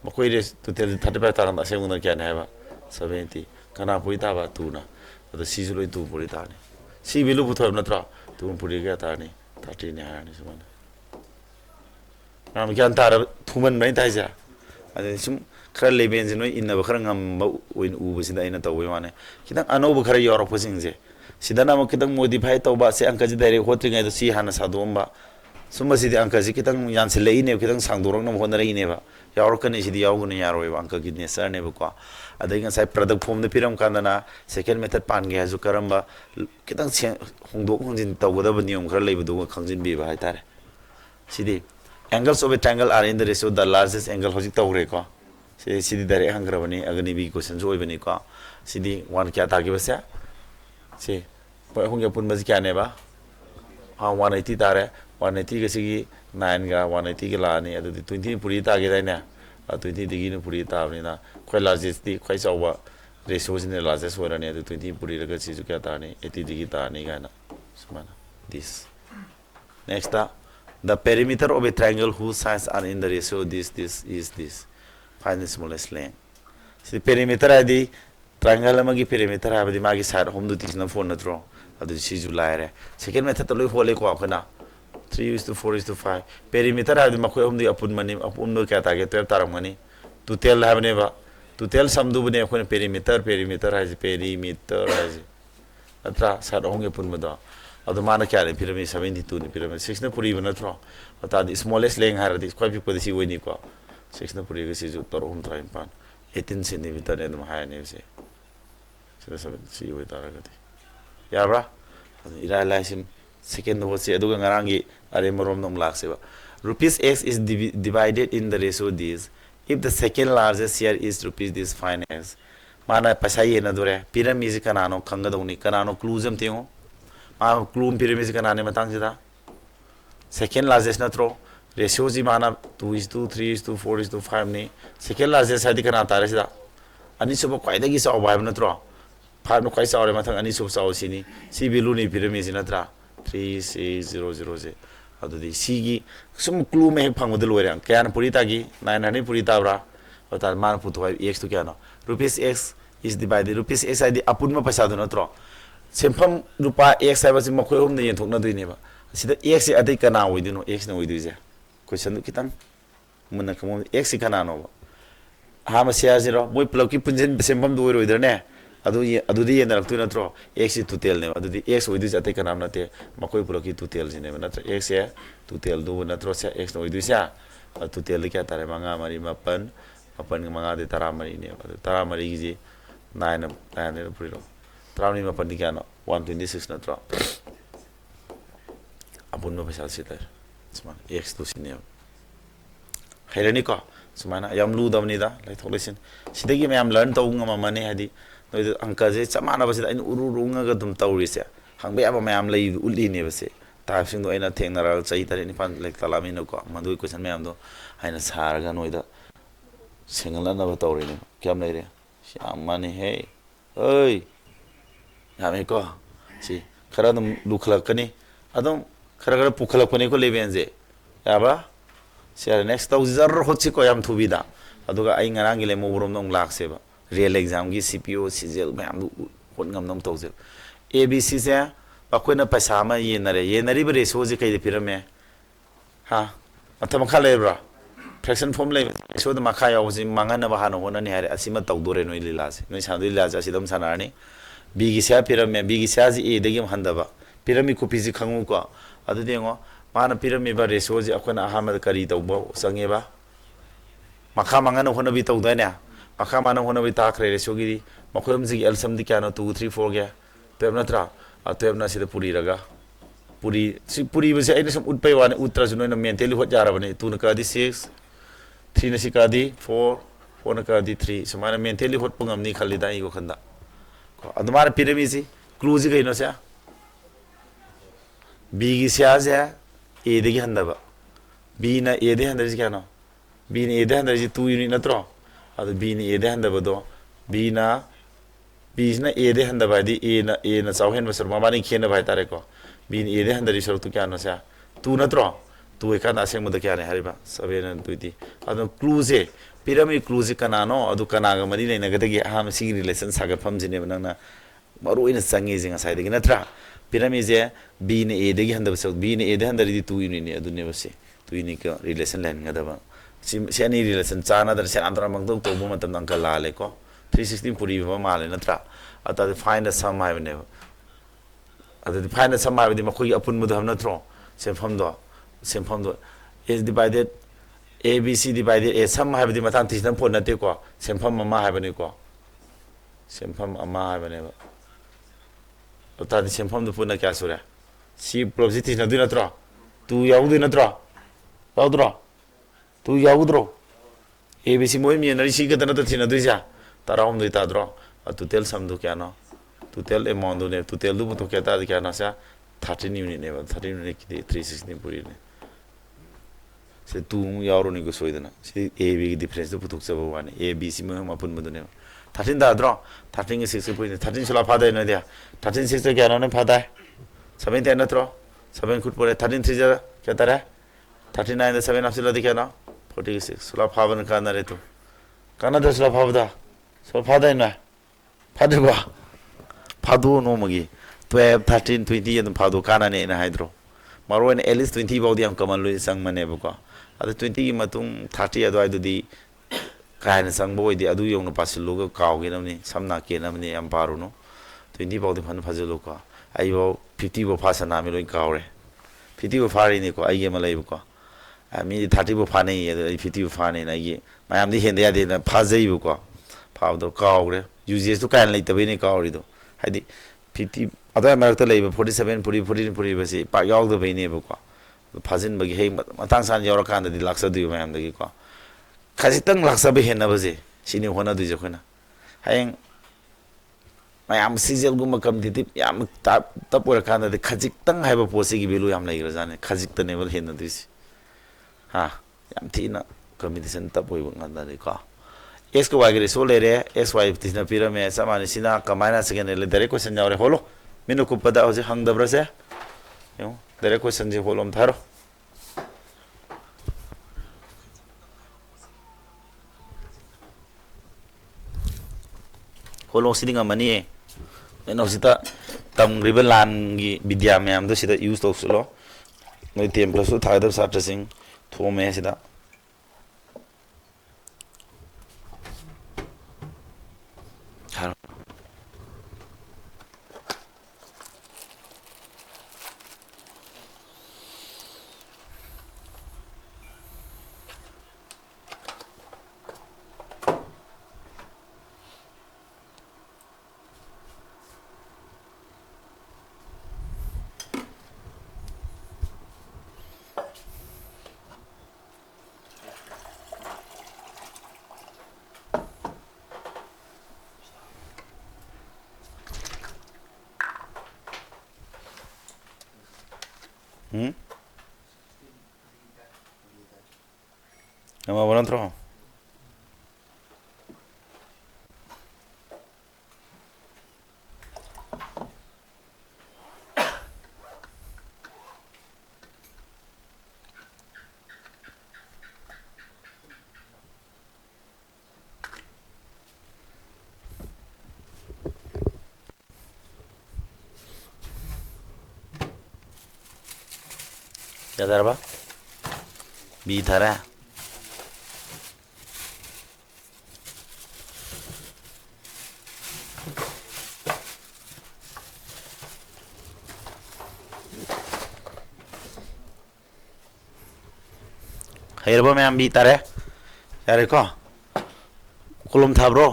S1: मखोय रे टोटल 35 तारा से मुन क्या ने बा 70 कना पुई ताबा तू ना अद सी जुलो तू पुरी ताने सी वैल्यू पुथो नत्रा तू पुरी गया ताने 30 ने हानी सुमन नाम क्या तारा थुमन नै ताइजा अदे सुम खर लेबेन जिनो इन ब खर ngam ba oin u bisi da ina tawwe mane kidan anobu khar yoro posing je sidana mo kidan modify tawba se anka ji dare hotri ngai do si hana sadom ba सुमसी अंक से खितंग यानसिल्लइने खितंग सांगदोरकन होनरइनेबा यावरकने सिदि यावगने यारोइबा अंक की नेचरनेबको अदई ngसाइ product form दे पिरम कांदना second method पानगे हाजु करम्बा खितंग होंदोक होंजिन तौगदब नियम खर लेबदो खंजिन बिबा हाइतारे सिदि angles of a triangle are in the ratio the largest angle hoji tawre ko सिदि direct hangrabani agani bi question jo ibani ko सिदि one क्या तागे बसे से होंगे पुन बज क्या नेबा हाँ 180 तारे 180 के सिगी 9 का 180 के लानी अदु 20 पुरी तागे दाइने 20 दिगी न पुरी ताबनी ना कोई लार्जेस्ट दी कोई चावा रेशियो ने लार्जेस्ट हो रने अदु 20 पुरी रग सिजु क्या तानी 80 दिगी तानी गाना Sumana this next the perimeter of a triangle whose sides are in the ratio this is this find the smallest length see perimeter adi triangle amagi perimeter abadi magi side home du tisna phone natro adu sizu laire second method loi hole ko akona 3:4:5 perimeter adi makoi home du apun mani apun no kya tage 12 taram mani to tell have ne ba to tell some du bne ko perimeter has perimeter has atra side home pun mada adu mana kya ne pyramid 72 ni pyramid 6 na puri bana tro ata the smallest length har this quite people see we ni ko 6 na puri ga sizu tor home try pan 18 centimeter ne dum high ne se so 7 see we tara ga ya bra ira laisim second ho se adu ngarangi are morom nom lak se ba rupees x is divided in the ratio this if the second largest share is rupees this fine x mana pasai na dure pyramid kanano khanga doni kanano clue jam teo मा क्लूम pyramid कनाने Matang जिदा second largest ना throw ratio जी माना 2:3:4:5 ने second largest है दिखना तारे जिदा अनी सुबह कोई दगी साव भाई ना थ्रो 5 में कोई साव रे मतंग अनी सुबह साव सीनी सी बिलू नी pyramid जी ना थ्रा 3:6:0:0 से अदु दी सी की सुम क्लू में एक फंग बदल रे क्या ना पूरी तागी 900 पूरी ताबरा और तार मान पुतो x तो क्या ना rupees x is divided rupees x आदि अपुन में पैसा दो ना थ्रो सेमफम रुपा x है बस मखोय हम ने थोकना दुइनेबा सिदा x से अदै कना होइदिनो x ने होइदुजे क्वेश्चन कितन मुन खमो x से कना नो हा म शेयर जिरो मोय प्लग की पुंजन सेमफम दु होइदरने अदु दि येन रक्तु नत्रो x से टोटल ने अदु दि x होइदुजे अदै कना नते मखोय प्लग की टोटल जिने नत्र x से टोटल दु नत्रो से x ने होइदुसे टोटल क्या तारे मंगा मरी मपन मपन मंगा दे तारा मरी ने तारा मरी जी 9 ने पुरिरो Trawni ma pandikano 126 na traw. Apun ma pasal sitar. Semana x tu sini. Khairani ko semana yam lu dam ni da lai tholesin. Sidagi me am learn tau ngama mane hadi. Noi angka je samana basida in uru runga ga dum tawri se. Hangbe aba me am lai uli ne base. Ta sing do ina theng naral chai tare ni pan lek talami no ko mandu question me am do aina sar ga noi da singala na ba tawri ne. Kyam lai re. Syam mane hey. Oi हमें को सी खरा दम लुखला कने अदम खरा खरा पुखला कने को लेबेंजे याबा share next तो जर होछि को याम थुबिदा अदुगा आई ngaraंग ले मोबरम दम लाक्सेबा रियल एग्जाम की सीपीओ सीजेल मैम होन गम दम तौजे एबीसी से अखोना पैसा मा ये नरी बरे सोजे कई पिरमे हा अथम खा लेब्रा फ्रैक्शन फॉर्म ले सो द मखा यावजि मांगन बहा न होना नि हारे असिमा तौदोरे नोइ लीला से नोइ सादु लीला जा सिदम सनारनी बिगी सा पिरमे बिगी सा जी ए देगी हंदबा पिरमी को पिजी खंगु को अदु देंगो माना पिरमी बा रेसो जी अखना अहमद करी तौबो संगेबा मखा मंगन होना भी तौदाने मखा माना होना भी ताखरे रेसो गी मखोम जी एलसम दि क्या न 2 3 4 गे पेब नत्रा अतेब न सिद पुरी रगा पुरी सि पुरी बसे आइने सम उतपै वाने उतरा जुनो न मेंटली होत जारा बने 2 न का दि 6 3 न सि का दि 4 4 न का दि 3 समाना मेंटली होत पंगम नि खाली दाई को खंदा अदमार पिरामिड से क्लूज कहीं से बी की सियाज है ए देगी हंदबा बी ना ए दे हंदर क्या नो बी ने ए दे हंदर जी 2 यूनिट नत्रो अद बी ने ए दे हंदबा दो बी ना ए दे हंदबा दी ए ना चावहेन बसर माबानी खेन भाई तारे को बी ने ए दे हंदर सर तो क्या नो से 2 नत्रो 2 एक ना से मुद क्या ने हरिबा 7 2 अद क्लूज है पिरामिड क्लूज कनानो अदु कनागा मरी लेनगदगी हम सी रिलेशन सागफम जिने बनना मरो इन संगे जिंगा साइदगी नत्रा पिरामिड जे बी ने ए देगी हंदब सो बी ने ए दे हंदर दी 2 यूनिट ने अदु ने बसे 2 यूनिट का रिलेशन लाइन गदबा सेनी रिलेशन चाना दर से अंतरा मंगदो तो बो मतम नंका लाले को 316 पुरी बा माले नत्रा अता फाइंड द सम हाइबने अदु फाइंड द सम हाइबदी मखोई अपुन मुद हम नत्रो से फम दो ꯁꯦꯝꯐꯝꯗꯣ S divided A B C divided A sum 하이ꯕꯗꯤ matang tisna phone nate ko ꯁꯦꯝꯐꯝ ꯑꯃ 하이ꯕꯅꯤ ko ꯁꯦꯝꯐꯝ ꯑꯃ 하이ꯕꯅꯦꯕ 어따디 ꯁꯦꯝꯐꯝꯗꯣ ꯄꯨꯟꯅ ꯀꯌꯥ ꯁꯨꯔꯦ ꯁꯤ ꯄ꯭ꯂꯣꯞꯁꯤ tisnaꯗꯣꯏ ꯅꯠꯇ꯭ꯔꯣ 2 야우도이 너트라 야우드라 2 야우드로 ABC 모임 예너리 시거든 또 티나도이자 따라옴도이 따드로 total sum도 꺄나 total amount ने total दु तो कहता है क्या ना सा 13 यूनिट ने 13 यूनिट की 316 पूरी ने से तू यारो ने को सोई देना से A B की डिफरेंस तो पुतुक सब वाने A B C में हम अपन मदने 13 दाद्रो 13 के 6 पूरी 13 सोला फादा है ना दिया 13 6 तो क्या ना फादा है 7 10 नत्रो 7 खुद पूरे 13 3 जरा क्या तरह 39 the 7 after the kana 46 sola pavan kana re to kana da sola pavda so pada ina pada ba padu no magi 12 13 20 and padu kana ne na hydro maro en at least 20 baudi am kaman lu sang mane ba ko ada 20 gi matung 30 adu ai du di kaina sang boy di adu yong na pasilu ga kaw gi namni samna ke namni am paru no 20 baudi phan phajelo ko ai bo 50 bo phasana mi lo kaw re 50 bo phari ni ko ai ge malai ko मी 30 बो फाने ये 50 बो फाने ना ये मैं हम दी हेंदे यादे ना फाजे ही को फाव तो कावरे यूजेस तो कान लेते भी नहीं कावरी तो हाइदी 50 अदर अमेरिका ले 47 पूरी बसे पा याव तो भी नहीं को फाजिन बगी हे मतांग सान यावर कान दी लाक्सा दु मैं हम दगी को खाजितंग लाक्सा बे हेना बजे सिनी होना दु जखना हायंग मैं हम सीजल गुम कम्पिटिटिव याम तप ओर कान दी खाजितंग हाइबो पोसे की वैल्यू याम लाइग्रा जाने खाजित नेबल हेना दिस हाँ याम थीना कम्पिटिशन तब होई बंगा दा को एक्स को वागे सो ले रे एक्स वाई तिना पिरा में समाने सिना कमाइना सेकेंड ले डायरेक्ट क्वेश्चन जावरे होलो मिनो को पदा होजे हंग दब्रा से यो डायरेक्ट क्वेश्चन जे होलोम थारो होलो सिदिंग मनी नो सिता तम रिबल लान गी विद्या में हम तो सिदा यूज तो सुलो नो टेम प्लस तो थाइदर सात्र सिंह थोमे सिदा Nama bulan terus. Ya darba. Bithara. Hayırba मैं भी तारे यार को कुलम था ब्रो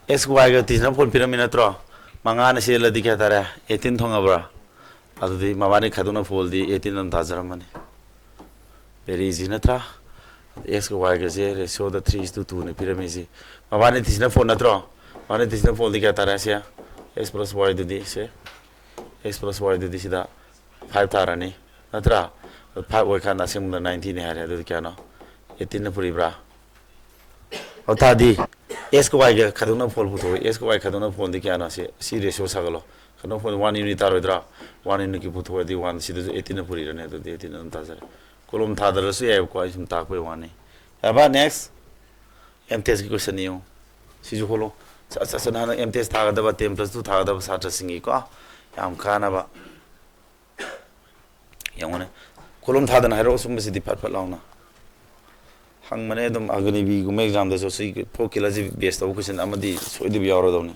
S1: एस को आएगा तीसरा फोन फिर मिनट रो मंगाने से लदी क्या तारे 18 थोंगा ब्रा अदुदी मवानी खादुना फोल दी 18 नम ताजरा मने very easy ना था एस को आएगा से रेशियो द 3:2 ने फिर में से मवानी तीसरा फोन ना रो मवानी तीसरा फोल दी क्या तारे से x plus y दे दी से x plus y दे दी सीधा 5 तारा नहीं ना था 5 way खाना से मुझे 19 है यार तो क्या ना 18 ने पूरी ब्रा और था दी s को y के खादुना फोल पुतो s को y खादुना फोल दी क्या ना से सी रेशियो सागलो खादुना फोल 1 यूनिट तारो इधर 1 यूनिट की पुतो है दी 1 सीधे 18 ने पूरी रहने तो दी 18 ने ताज़ा कोलम था दर से ये को इसमें ताक पे 1 है अब नेक्स्ट MTS की क्वेश्चन नहीं हो सीजो खोलो सना MTS था का दबा 10 + 2 था का दबा 7 सिंगी को याम खाना बा यामुने कोलम था दन हैरो सुम से दिफाट फलाउना हंग मने दम अग्नि भी गुमे एग्जाम दे सो सी फो किलाजी बेस तो क्वेश्चन अमदी सोइदि भी यारो दौनी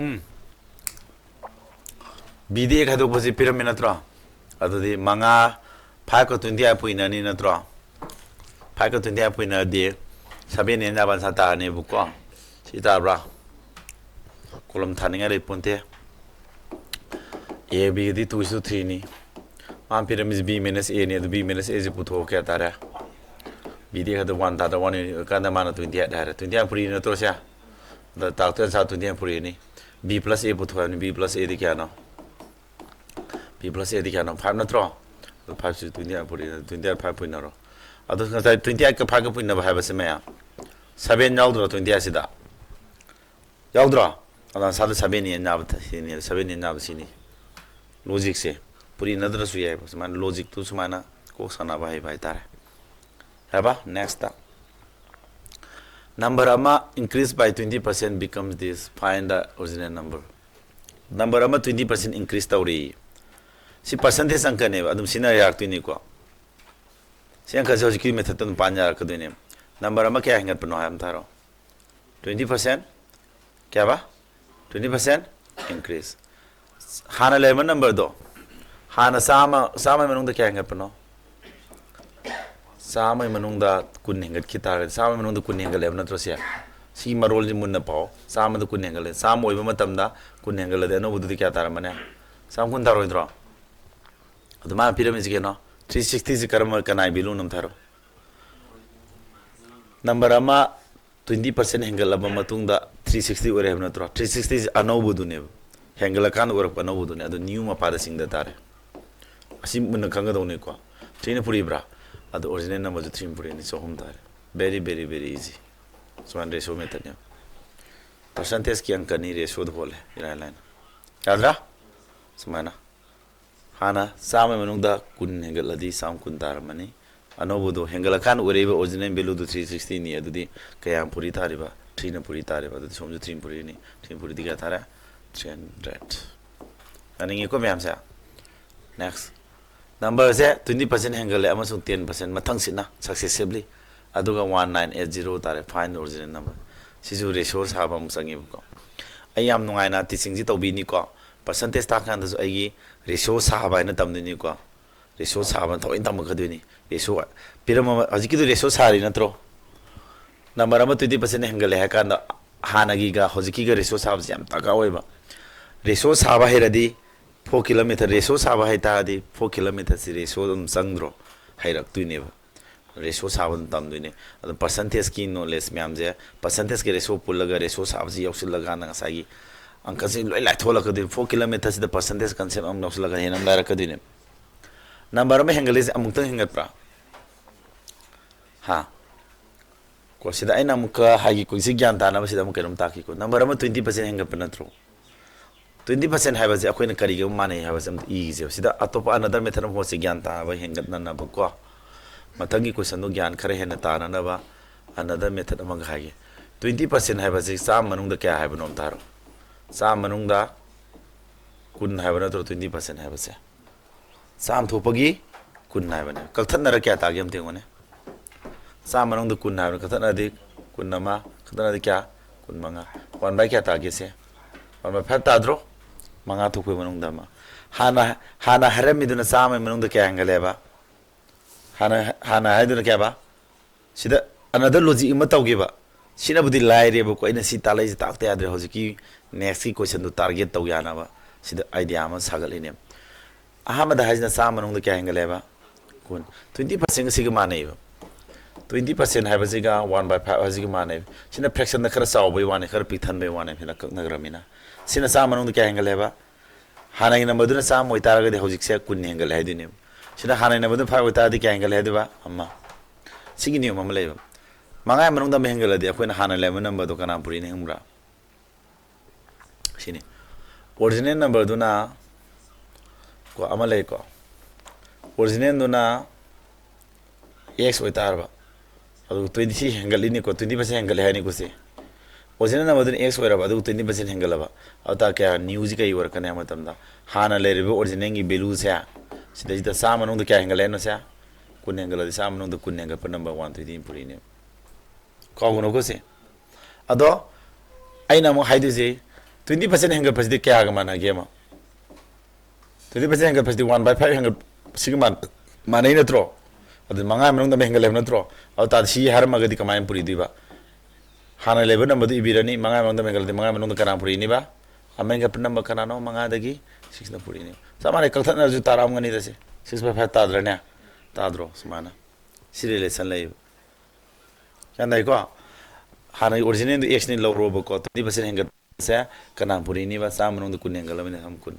S1: BD खादोपसी पिरमे नत्रो अदुदी मंगा 5 को 20 पुइनानी नत्रो 5 को 20 पुइनादी 7 ने जाबान साता ने बुको सिताब्रा कोलम थानिंगा रे पुनते A B दी 2:3 नी मान पिरमिस B minus A ने B minus A से पुथो क्या तारा BD खादो 1 ताता 1 कांदा माना 20 दारे 20 पुरी नत्रो से द ताक्तो सा 20 पुरी नी B plus A पुथो ने B plus A दी क्या ना B plus A दी क्या ना 5 नत्रो 5 से 20 पुरी 20 5 पुरी नरो अदो का 20 का 5 का पुरी न भाई बस मैं 7 याउद्रो 20 सिदा याउद्रो अदा सादा 7 ने नाबत सिनी 7 ने नाबत सिनी लॉजिक से पूरी नदर सुये बस मान लॉजिक तो समाना को सना भाई तारे है बा next number ama increase by 20% becomes this find the original number ama 20% increase tawri si percentage angka ne adum sina yak tu ni ko si angka jo ki method tan panya ka dine number ama kya hangat pano ham tharo 20% kya ba 20% increase hana lemon number do hana sama manung da kya hangat pano sama manung da kun hangat kita sama manung da kun hangat lem na trosia si marol ji mun na pao sama da kun hangat le sama oi ma tam da kun hangat le no budu kya tar mane sam kun taro idro aduma pyramid ge no 360 ji karma kanai bilu nam tharo number ama 20% hangat laba matung da 360 ore na tro 360 ano budu ne hangal kan ore pa no budu ne adu new ma pada sing da tare asim mun kanga do ne ko trine puri bra adu original number ju 3 puri ni so hum tare very easy so an ratio method ne percentage ki अंक ni ratio do bole ira line yadra sumana hana sama manung da kun hangal ladi sam kun tar mani anobudo hengala kan urebe original value do 360 ni adudi kayam puri tariba 3 na puri tariba adu somju 3 puri ni 3 puri diga tara 300 aningi ko myam sa next number se 20% hengale amasung 10% mathang sina successively aduga 1980 tare find original number sisu ratio saba musangi ko ayam nungai na teaching ji tobi ni ko percentage ta kan da ai ratio saba na tamni ni ko ratio saba to in tam ka duni ratio pirama ajiki do ratio sari natro number ama 20% hengale ha kan hanagi ga hojiki ga ratio saba jam ta ga oiba ratio saba heradi 4 km ratio saba hai ta di 4 km si ratio dum sangdro hairak tuine ba ratio saba tam duine adu percentage ki knowledge myam je percentage ke ratio pulaga ratio saba ji yausil laga na sagi angka se loi lai thola ka di 4 km si the percentage concept am yausil laga henam la ka duine number में हेंगले से अमुक तक हेंगत प्रा हाँ को सिदा आई नमुक हागी को इसी ज्ञान ताना बस सिदा मुके नम ताकी को नंबर में 20% हेंगत पना थ्रो 20% है बस अकोई न करी के माने है बस हम इजी सिदा अतोप अनदर मेथड में हो से ज्ञान ता बा हेंगत न न बको मतंगी क्वेश्चन दो ज्ञान खरे है न ताना न बा अनदर मेथड में हागी 20% है बस साम मनुंग द क्या है बनोम तारो साम मनुंग द कुन है बना तो 20% है बस साम थोपगी कुन नाय बने कलथन नर क्या तागे हम तेंगोने साम मनों द कुन नाय कलथन नदी कुन नमा कलथन नदी क्या कुन मंगा वन बाय क्या तागे से वन बाय फैट ताद्रो मंगा थोपे मनों दमा हाना हरे मिदुना साम मनों द क्या एंगले बा हाना है दुना क्या बा सिदा अनदर लॉजिक इम तौगे बा सिना बुदि लाइरे बा कोइना सि तालै जि ताकते आद्रे होजिकी नेक्स्ट की क्वेश्चन दो टारगेट तौ याना बा सिदा आइडिया म सागलिने अहमद हाजना साम मनों क्या हेंगले बा कुन 20% सिग माने 20% है बजिगा 1/5 हजिगा माने सिना फ्रैक्शन खर सावबै वाने खर पिथन बै वाने फिना ककनग्रमिना सिना साम मनों क्या हेंगले बा हानाइ नंबरदुना साम ओइ तारगदे हजिक से कुन हेंगले है दिने सिना हानाइ नंबरदुना 5 ओइ तारदि क्या हेंगले है दिबा अम्मा सिगी नियम अम लेबा मंगा मनों the हेंगले the अखोइना Hana lame number दो कना पुरी ने हमरा सिनी ओरिजिनल नंबर दुना को अमले को ओरिजिनल दुना x होइतारबा अदु 20 हेंगलिनी को 20% हेंगले है नि को से ओरिजिनल नंबर दुन x होइरबा अदु 20% हेंगलबा अता क्या न्यूज का यूर कने मतमदा हाना लेरिबो ओरिजिनल की वैल्यू से सिदा जिता सामनु द क्या हेंगले न से कुन हेंगल दि सामनु द कुन हेंगल पर नंबर 1 पुरी ने को को से अदो आइना मो हाइदु जे 20% hengatpasidi kya ga mana ge ma 20% hengatpasidi 1/5 hengat sigma manai natro adu manga manung da hengal lev natro au ta si har magadi kamai puri diba hana level number du ibirani manga manung da hengal de manga manung da kana puri ni ba amenga number kana no manga dagi 6 na puri ni samane kalthana ju taram ngani dase 6/5 ta dranya ta dro samana relation lay kya nai ko hana original x ni low robo ko 20% hengat se kana puri ni ba sa manung da kun hengal amene ham kun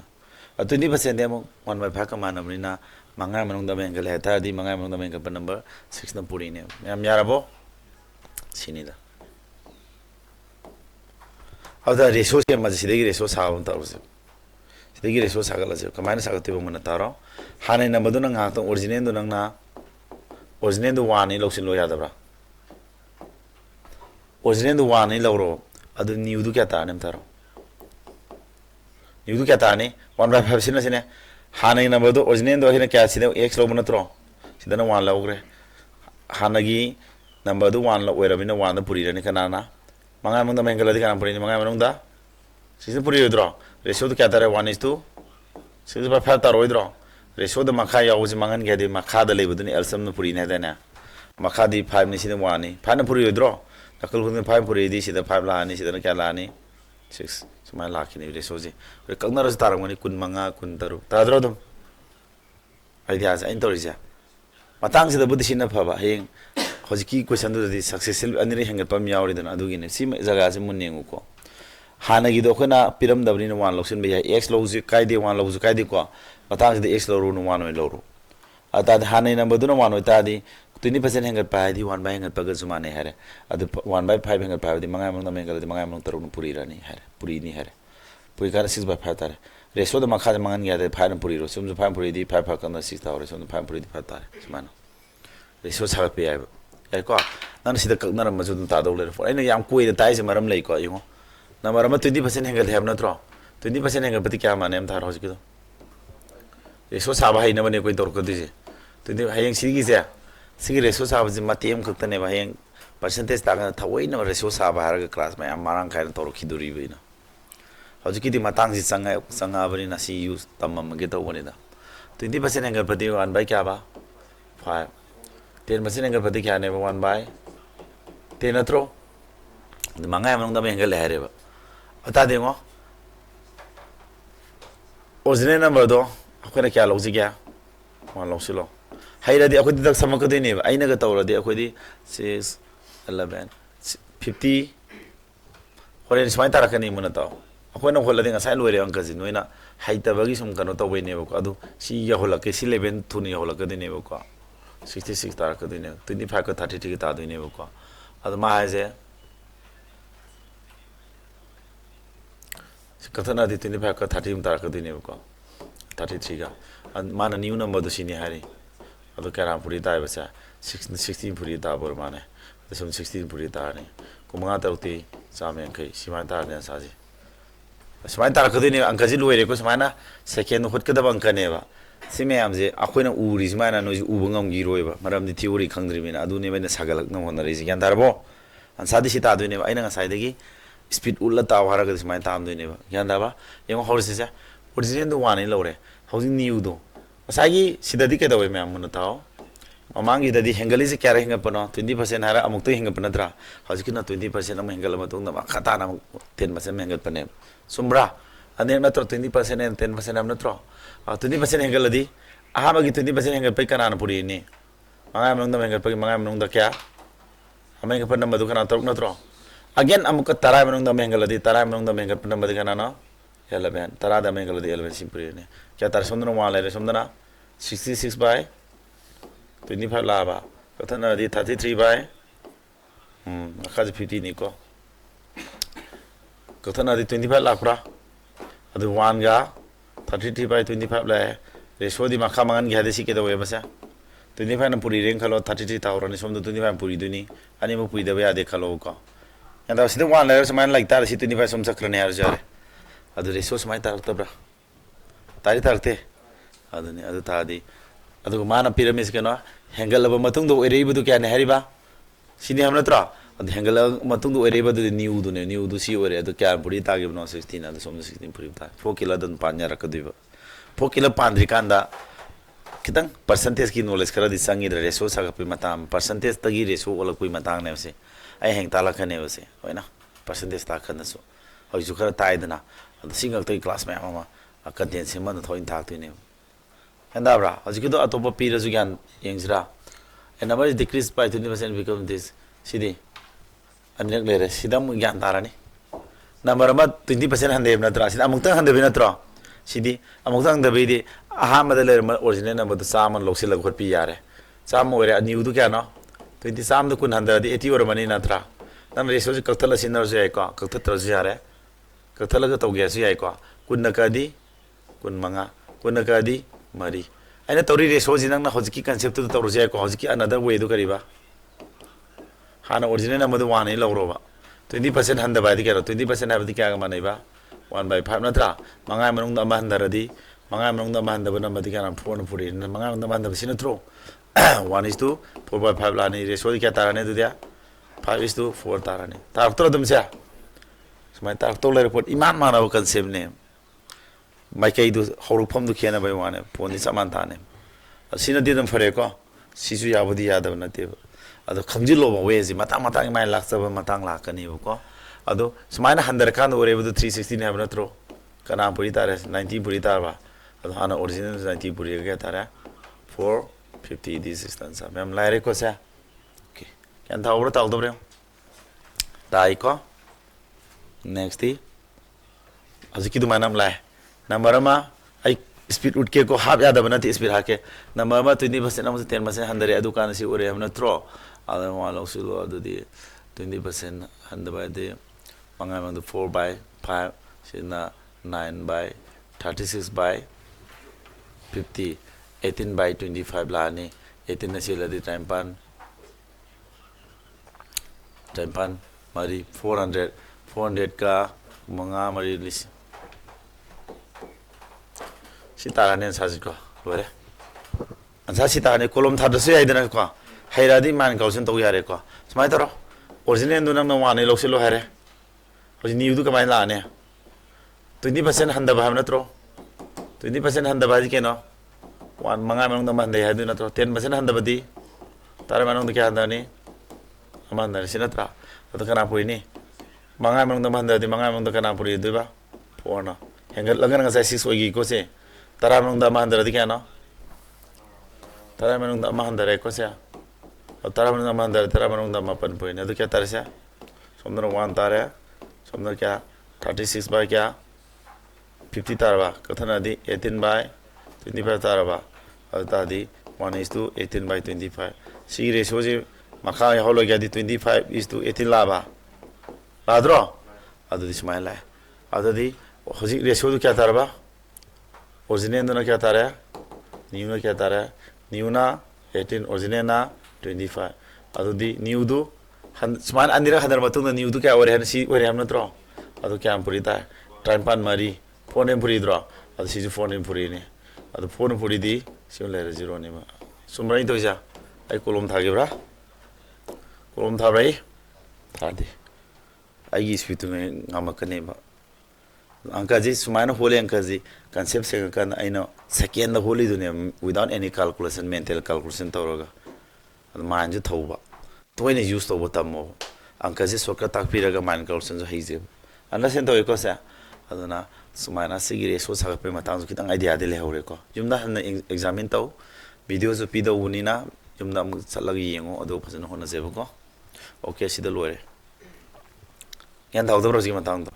S1: 20% demo 1/5 ka mana na manga manung da hengal he ta di manga manung da hengal number 6 na puri ni yam yarabo sini da Ada resource yang masih sedikit resource saham tahu sih, sedikit resource agak lah sih. Kemarin saya ketemu mana tahu, hanya nama tu nang atau original tu nang na, original tu wani loksin lo ya ada berapa, original tu wani loro, adu new tu kya tahu nem tahu, new tu kya tahu ni, 1/5 sini sini, hanya nama tu original tu akhirnya kya sih, X lo mana terus, sih na wan lo kre, hanya lagi nama tu wan lo, wera bina wan tu puri ni kan na. Manga mung da mengal di kana puri ni manga mung da sisi puri udro ratio to kya tare 1:2 sisi ba fa tar udro ratio da makha ya uji mangan ge de makha da lebu ni alsam no puri ne da na makha di 5 ni sini 1 ni 5 na puri udro takal kun 5 puri di sida 5 la ni sida na kya la ni 6 suma la ki ni ratio ji re kagna ras tar ngani kun manga kun taru ta dro dum idea sa intorija matang sida budi sina pha ba heng Hojiki question tu tadi successful anire hengat pam yauri dan adu gini si jaga se mun nengu ko hana gi do khona piram dabri no wan loksin be ya x lozu kai de wan lozu kai de ko patang de x loru no wan no loru ata hana number du no wan oi ta di 20% hengat pa di 1 by hengat pagal sumane hare adu 1/5 hengat pa di manga mang na mengal di manga mang taru puri rani hare puri ni hare puri kar 6/5 tare reso da makha mangan ya de 5 puri ro sum 5 puri di 5 ka na 6 ta ro sum 5 puri di 5 tare sumana reso sa pe ya ko nan sida kakna ram majud ta dole for ai na yam koi da tai se maram lai ko yungo na maram 20% hengal have na tro 20% hengal pati kya mane am thar hosi ko reso sa ba hai na bane koi tor ko dije 20 hayang sigi se sigi reso sa ba ji matem kakta ne ba hayang percentage ta ga thawai na reso sa ba har ga class ma am marang khai na tor khiduri be na hoji ki di matang ji sanga bari na si use tamam ge to bone da 20% hengal pati 1 by kya ba 5 10% hengal pati kya ne 1 by 10 atro manga among da hengal hai re ba ata de ngo original number do akhoi na kya log ji kya 1 log si lo hai ra di akhoi dak samak de ne ba aina ga tawra de akhoi di 6 11 50 hore smai tara ka ni mun ta akhoi na hola de nga sai loire angka ji noina hai ta ba gi sum kano to we ne ba ko adu si ya hola ke si 11 thu ni hola ka de ne ba ko 66 tar ka dine 25 ka 33 ka ta dine ko ad ma hai je kathana di 25 ka 30 tar ka dine ko 33 ka mana new number do sini hari adu kara puri dai basa 16 puri da bor mane so 16 puri da ne ko manga ta uti samen kai sima ta ne sa ji sima tar ka dine angka ji loire ko sima na second hot ka da bang ka ne ba Sime amje akhoi na uri simana no ubangam gi roiba maram di theory khangdri mina adu ne bena sagalak na hona ri gan darbo an sadi sita adu ne ba aina nga saide gi speed ulla ta wara ga simai ta am du ne ba gan darba yemo hor se original do wani lore housing new do asagi sidadi ke dawe me amuna tao amangi dadi hengali se kya henga pano 20% hara amuk to henga panadra hauji na 20% am hengal ma tung na khata na 10% hengal pane sumbra ane na 20% and 10% am na tro 20% hengal di aha bagi 20% hengal pai kana na puri ni manga mong da hengal pai manga mong da kya amai ka panna madu kana tok na tro again amuk tara mong da hengal di tara mong da hengal panna madu kana na 11 tara da hengal di 11 simpuri ne kya tar sondra wala re sondra 66 by 25 la ba kathana di 33 by akaji 50 ni ko kathana di 25 la pra adu 1 ga 33 by 25 la ratio di makha mangan gya de sike do we basa 25 na puri reng khalo 33 ta orani som do 25 puri duni ani mo pui de ya de khalo ko anda sida 1 la saman like tar si 25 som sakrane har jare adu ratio samai tar ta bra tari tarte adu ni adu ta di adu mana pyramid ke no hengal ba matung do erei bu kya ne hari ba sini hamna tra ꯑꯗꯨ ꯍꯦꯟꯒꯠꯂ ꯃꯇꯨꯡꯗ ꯑꯣꯏꯔꯛꯏꯕꯗꯨꯗꯤ ꯅ꯭ꯌꯨꯗꯨ ꯁꯤ ꯑꯣꯏꯔꯦ ꯑꯗꯨ ꯀꯌꯥ ꯄꯨꯔꯤ ꯇꯥꯈꯤꯕꯅꯣ 16 ꯑꯗꯨ ꯁꯣꯝꯗ 16 ꯄꯨꯔꯤ ꯇꯥꯏ 4 kilo ꯑꯗꯨꯝ ꯄꯥꯟ ꯌꯥꯔꯛꯀꯗꯣꯏꯕ 4 ꯀꯤꯂꯣ ꯄꯥꯟꯗ꯭ꯔꯤꯀꯥꯟꯗ ꯈꯤꯇꯪ ꯄꯔꯁꯦꯟꯇꯦꯖꯀꯤ ꯅꯣꯂꯦꯖ ꯈꯔꯗꯤ ꯆꯪꯉꯤꯗ꯭ꯔꯥ ꯔꯦꯁꯤꯌꯣ ꯁꯥꯒꯠꯄꯒꯤ ꯃꯇꯥꯡ ꯄꯔꯁꯦꯟꯇꯦꯖꯇꯒꯤ ꯔꯦꯁꯤꯌꯣ ꯑꯣꯜꯂꯛꯄꯒꯤ ꯃꯇꯥꯡꯅꯦꯕꯁꯦ ꯑꯩ ꯍꯌꯦꯡ ꯇꯥꯛꯂꯛꯀꯅꯦꯕꯁꯦ ꯍꯣꯏꯅ ꯄꯔꯁꯦꯟꯇꯦꯖ ꯇꯥꯛꯈꯟꯗꯁꯨ ꯍꯧꯖꯤꯛꯁꯨ ꯈꯔ ꯇꯥꯏꯗꯅ ꯑꯗꯣ ꯁꯤ ꯉꯥꯛꯇꯒꯤ ꯀ꯭ꯂꯥꯁ ꯃꯌꯥꯝ ꯑꯃ ꯀꯟꯇꯦꯟ ꯁꯦꯝꯕꯗ ꯊꯣꯏꯅ ꯇꯥꯛꯇꯣꯏꯅꯦꯕ ꯒ꯭ꯌꯥꯟ ꯇꯥꯕ꯭ꯔꯥ ꯍꯧꯖꯤꯛꯀꯤꯗꯣ ꯑꯇꯣꯞꯄ ꯄꯤꯔꯁꯨ ꯒ꯭ꯌꯥꯟ ꯌꯦꯡꯁꯤꯔꯥ A number is decreased by 20% become this sidi अनेक ले रहे सीधा मुझे ज्ञान तारा नहीं नंबर अम्मा 20% हंदे बना त्रा सीधा अमुक्ता हंदे बिना त्रा सीधी अमुक्ता हंदे भी आहा मदे ले ओरिजिनल नंबर तो सामान लोग से लगभग पी यार है साम मोरे अन्यू तो क्या ना 20 साम तो कुन हंदे दी 80 और मनी ना त्रा नम रेसो से कक्तला सिन्नर से आएगा कक्तला तरस यार है कक्तला का तो गया से आएगा कुन नकादी कुन मंगा कुन नकादी मरी अने तोरी रेसो जिनंग ना हज़की कंसेप्ट तो तोर से आएगा हज़की अनदर वे तो करीबा हाँ ओरिजिनल नंबर वन ही लौरोबा 20% हंदबादी क्या 20% है क्या मानेबा 1/5 नत्रा मंगाई मनुंग दमा हंदरदी मंगाई मनुंग दमा हंदब नंबर क्या नाम 4 पूरी मंगाई दमा हंदब सिन त्रो 1:4/5 लाने रेशो क्या ताराने दुदिया 5:4 ताराने तारक तो तुम से समय तारक तो ले रिपोर्ट इमान मानव कंसेप्ट ने माइकई दु हौरुफम दु खेना बाय वाने फोन समान ताने सिन दिदम फरे को सिसु याबदी यादव नते अदो खंजिलोबा वेजी मतंग मतंग माय लाक्सब मतंग लाकनीबको अदो सुमायना हंदर कान ओरेबदु 316 हैब नत्रो कना पुरी तारे 90 पुरी तारबा अदो हाना ओरिजिनल 90 पुरी के तारे 450 दिस डिस्टेंस मैम लायरे को से ओके कैन था ओवर ताल दोब्रे ताई को नेक्स्ट थी अजकी दु मानम लाय नंबर मा आई स्पीड उठ के को हाफ याद बना थी स्पीड हाके नंबर मा 20% नंबर 10% हंदरे अदु कान से ओरे हम नत्रो अदर वन लोग सुलो अदु दी 20% हंदबाय दे मंगाई मंग 4/5 सिना 9/36/50 18/25 लाने 18 नसी लदी टाइम पान मरी 400 का मंगा मरी लिस सिताराने साजिको लोरे अंसा सिताराने कोलम थादसु याइदना को हैरादी मान काउसन तो यारे को समाय तरो ओरिजिनल दु नंग वाने लोक्सिलो हैरे होजि न्यू दु कमाय लाने 20% हंदा भाव नत्रो 20% हंदा बाजी केनो वन मंगा मंग दम हंदे है दु नत्रो 10% हंदा बदी तारे मनंग दु क्या हंदानी अमान दर सिनत्रा तो कना पुइनी मंगा मंग दम हंदा दि मंगा मंग दु कना पुइ दुबा फोना हेंगल लगन ngasa 6 ओगी को से तारा मंग दम हंदा दि क्या नो तारा मंग दम हंदा रे को से तारा मनंग दम तारा मनंग दम अपन पोइन अदु क्या तारे से सोमदर 1 तारे सोमदर क्या 36 क्या 50 तारबा कथना दी 18/25 तारबा अदु तादी 1:18/25 सी रेशो जे मखा होलो क्या दी 25:18 लाबा लाद्रो अदु दि स्माइल है अदु दी होजि रेशो दु क्या तारबा ओरिजिनल दु क्या तारे न्यू ना क्या तारे न्यू ना 18 ओरिजिनल ना 25 अदुदी न्यू दु समान अंदिरा हदर मतुंग न्यू दु क्या ओरे हन सी ओरे हम नत्रो अदु क्या पुरी ता टाइम पान मारी फोन पुरी द्रो अदु सी फोन पुरी ने अदु फोन पुरी दी सिम लेरे 0 ने मा सुमराई तो जा आई कोलम थागेब्रा कोलम थाब्राई थादे आई स्पीड में ngamakkane ba अंका जी सुमायना होले अंका जी concept से kan aina second होली दुने without any calculation mental calculation तौरगा मान जो थौबा तोइने यूज तौबा तमो अंका जे सोका ताकपिरगा मान क्लाउसन जो हैजे अंडरस्टैंड तो एको से अदना सुमायना सिगी रेसो सागपे मतांग जो कितंग आइडिया दे लेहौरे को जुमदा हन एग्जामिन तौ वीडियो जो पीदो उनिना जुमदा चलग येंगो अदो फजन होना जेबो को ओके सिदा लोरे यान दाउदो रोजी मतांग तो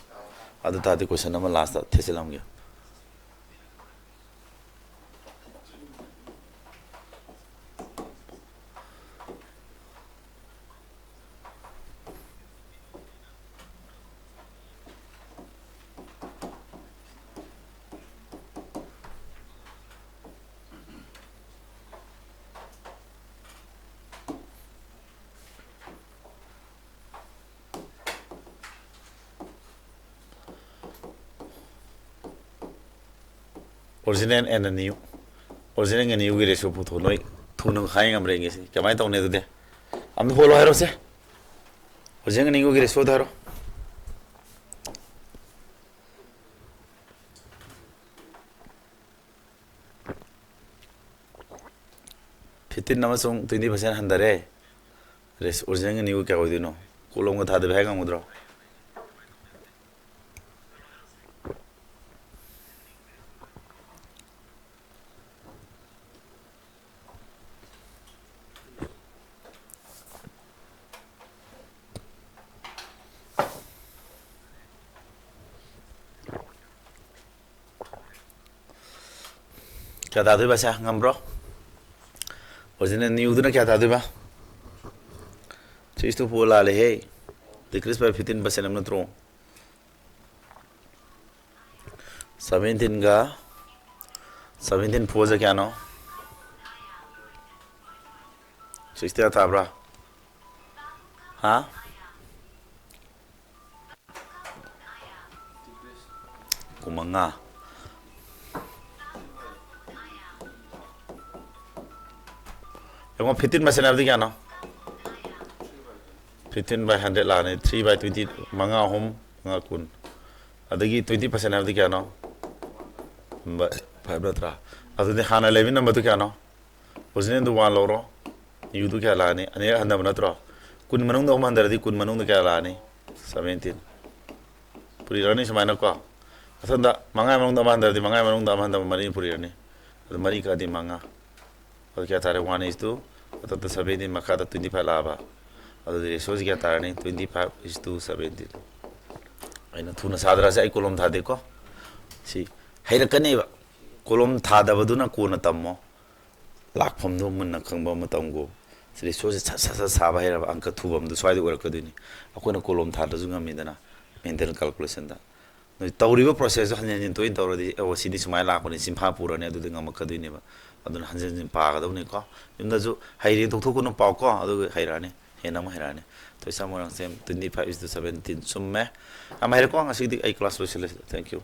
S1: अदो तादि क्वेश्चन नंबर लास्ट थेसिलामगे original and a new original and new ratio puto noi thunung khai ngam rengi si kamai tawne du de am holo hero se 오징어 니고기 레시오도 하러. 피틴 남아송 20% 한 달에 레시 오징어 니고기 어디노? 꼴롱거 다들 해가 못들어. क्या दादू बसा हम ब्रो ओरिजिनल न्यू दुना क्या दादू बा चीज तो पोला ले है डिक्रीज बाय 15% हमने त्रो 17 का 17 पोज क्या नो 60 था ब्रा हाँ कुमंगा yung 15% na क्या no 15 by 100 la ne 3 by 20 mga home mga kun adagi 20% na क्या no 5 tra adu ne hana 11 number tu क्या no usne du wan lo ro yu tu क्या la ne ane handa na tro kun manung do man dardi kun manung क्या la ne 17 puri rani samay na ko asanda mga manung do man dardi mga manung do man da mari puri rani adu mari ka di mga और क्या तारे 1 is to तो 17 मखा तो 25 लाभा और ratios क्या तारे नहीं 25 is to 17 ऐना थुना सादरा से आई कोलम था देखो सी है ना कने कोलम था दबदुना कोना तम्मो लाख फम दो मन खंबा मतंगो रेशोज सा साबा है अंक थुबम दो स्वाइद वर्क कदुनी अकोना कोलम था दजुंगा मिदना मेंटल कैलकुलेशन दा नो तौरिबो प्रोसेस हन तो इन तौरदी ओ सिदी सुमाय लाखने सिम्फा पुरने अदु ngam kadुइनेबा aduna hanjin pagadawni ko yumda ju hairi thokthokunu pau ko adu hairani henam hairani to samorang sem 25 is to 17 summe am hair ko ngasi di ai class lo thank you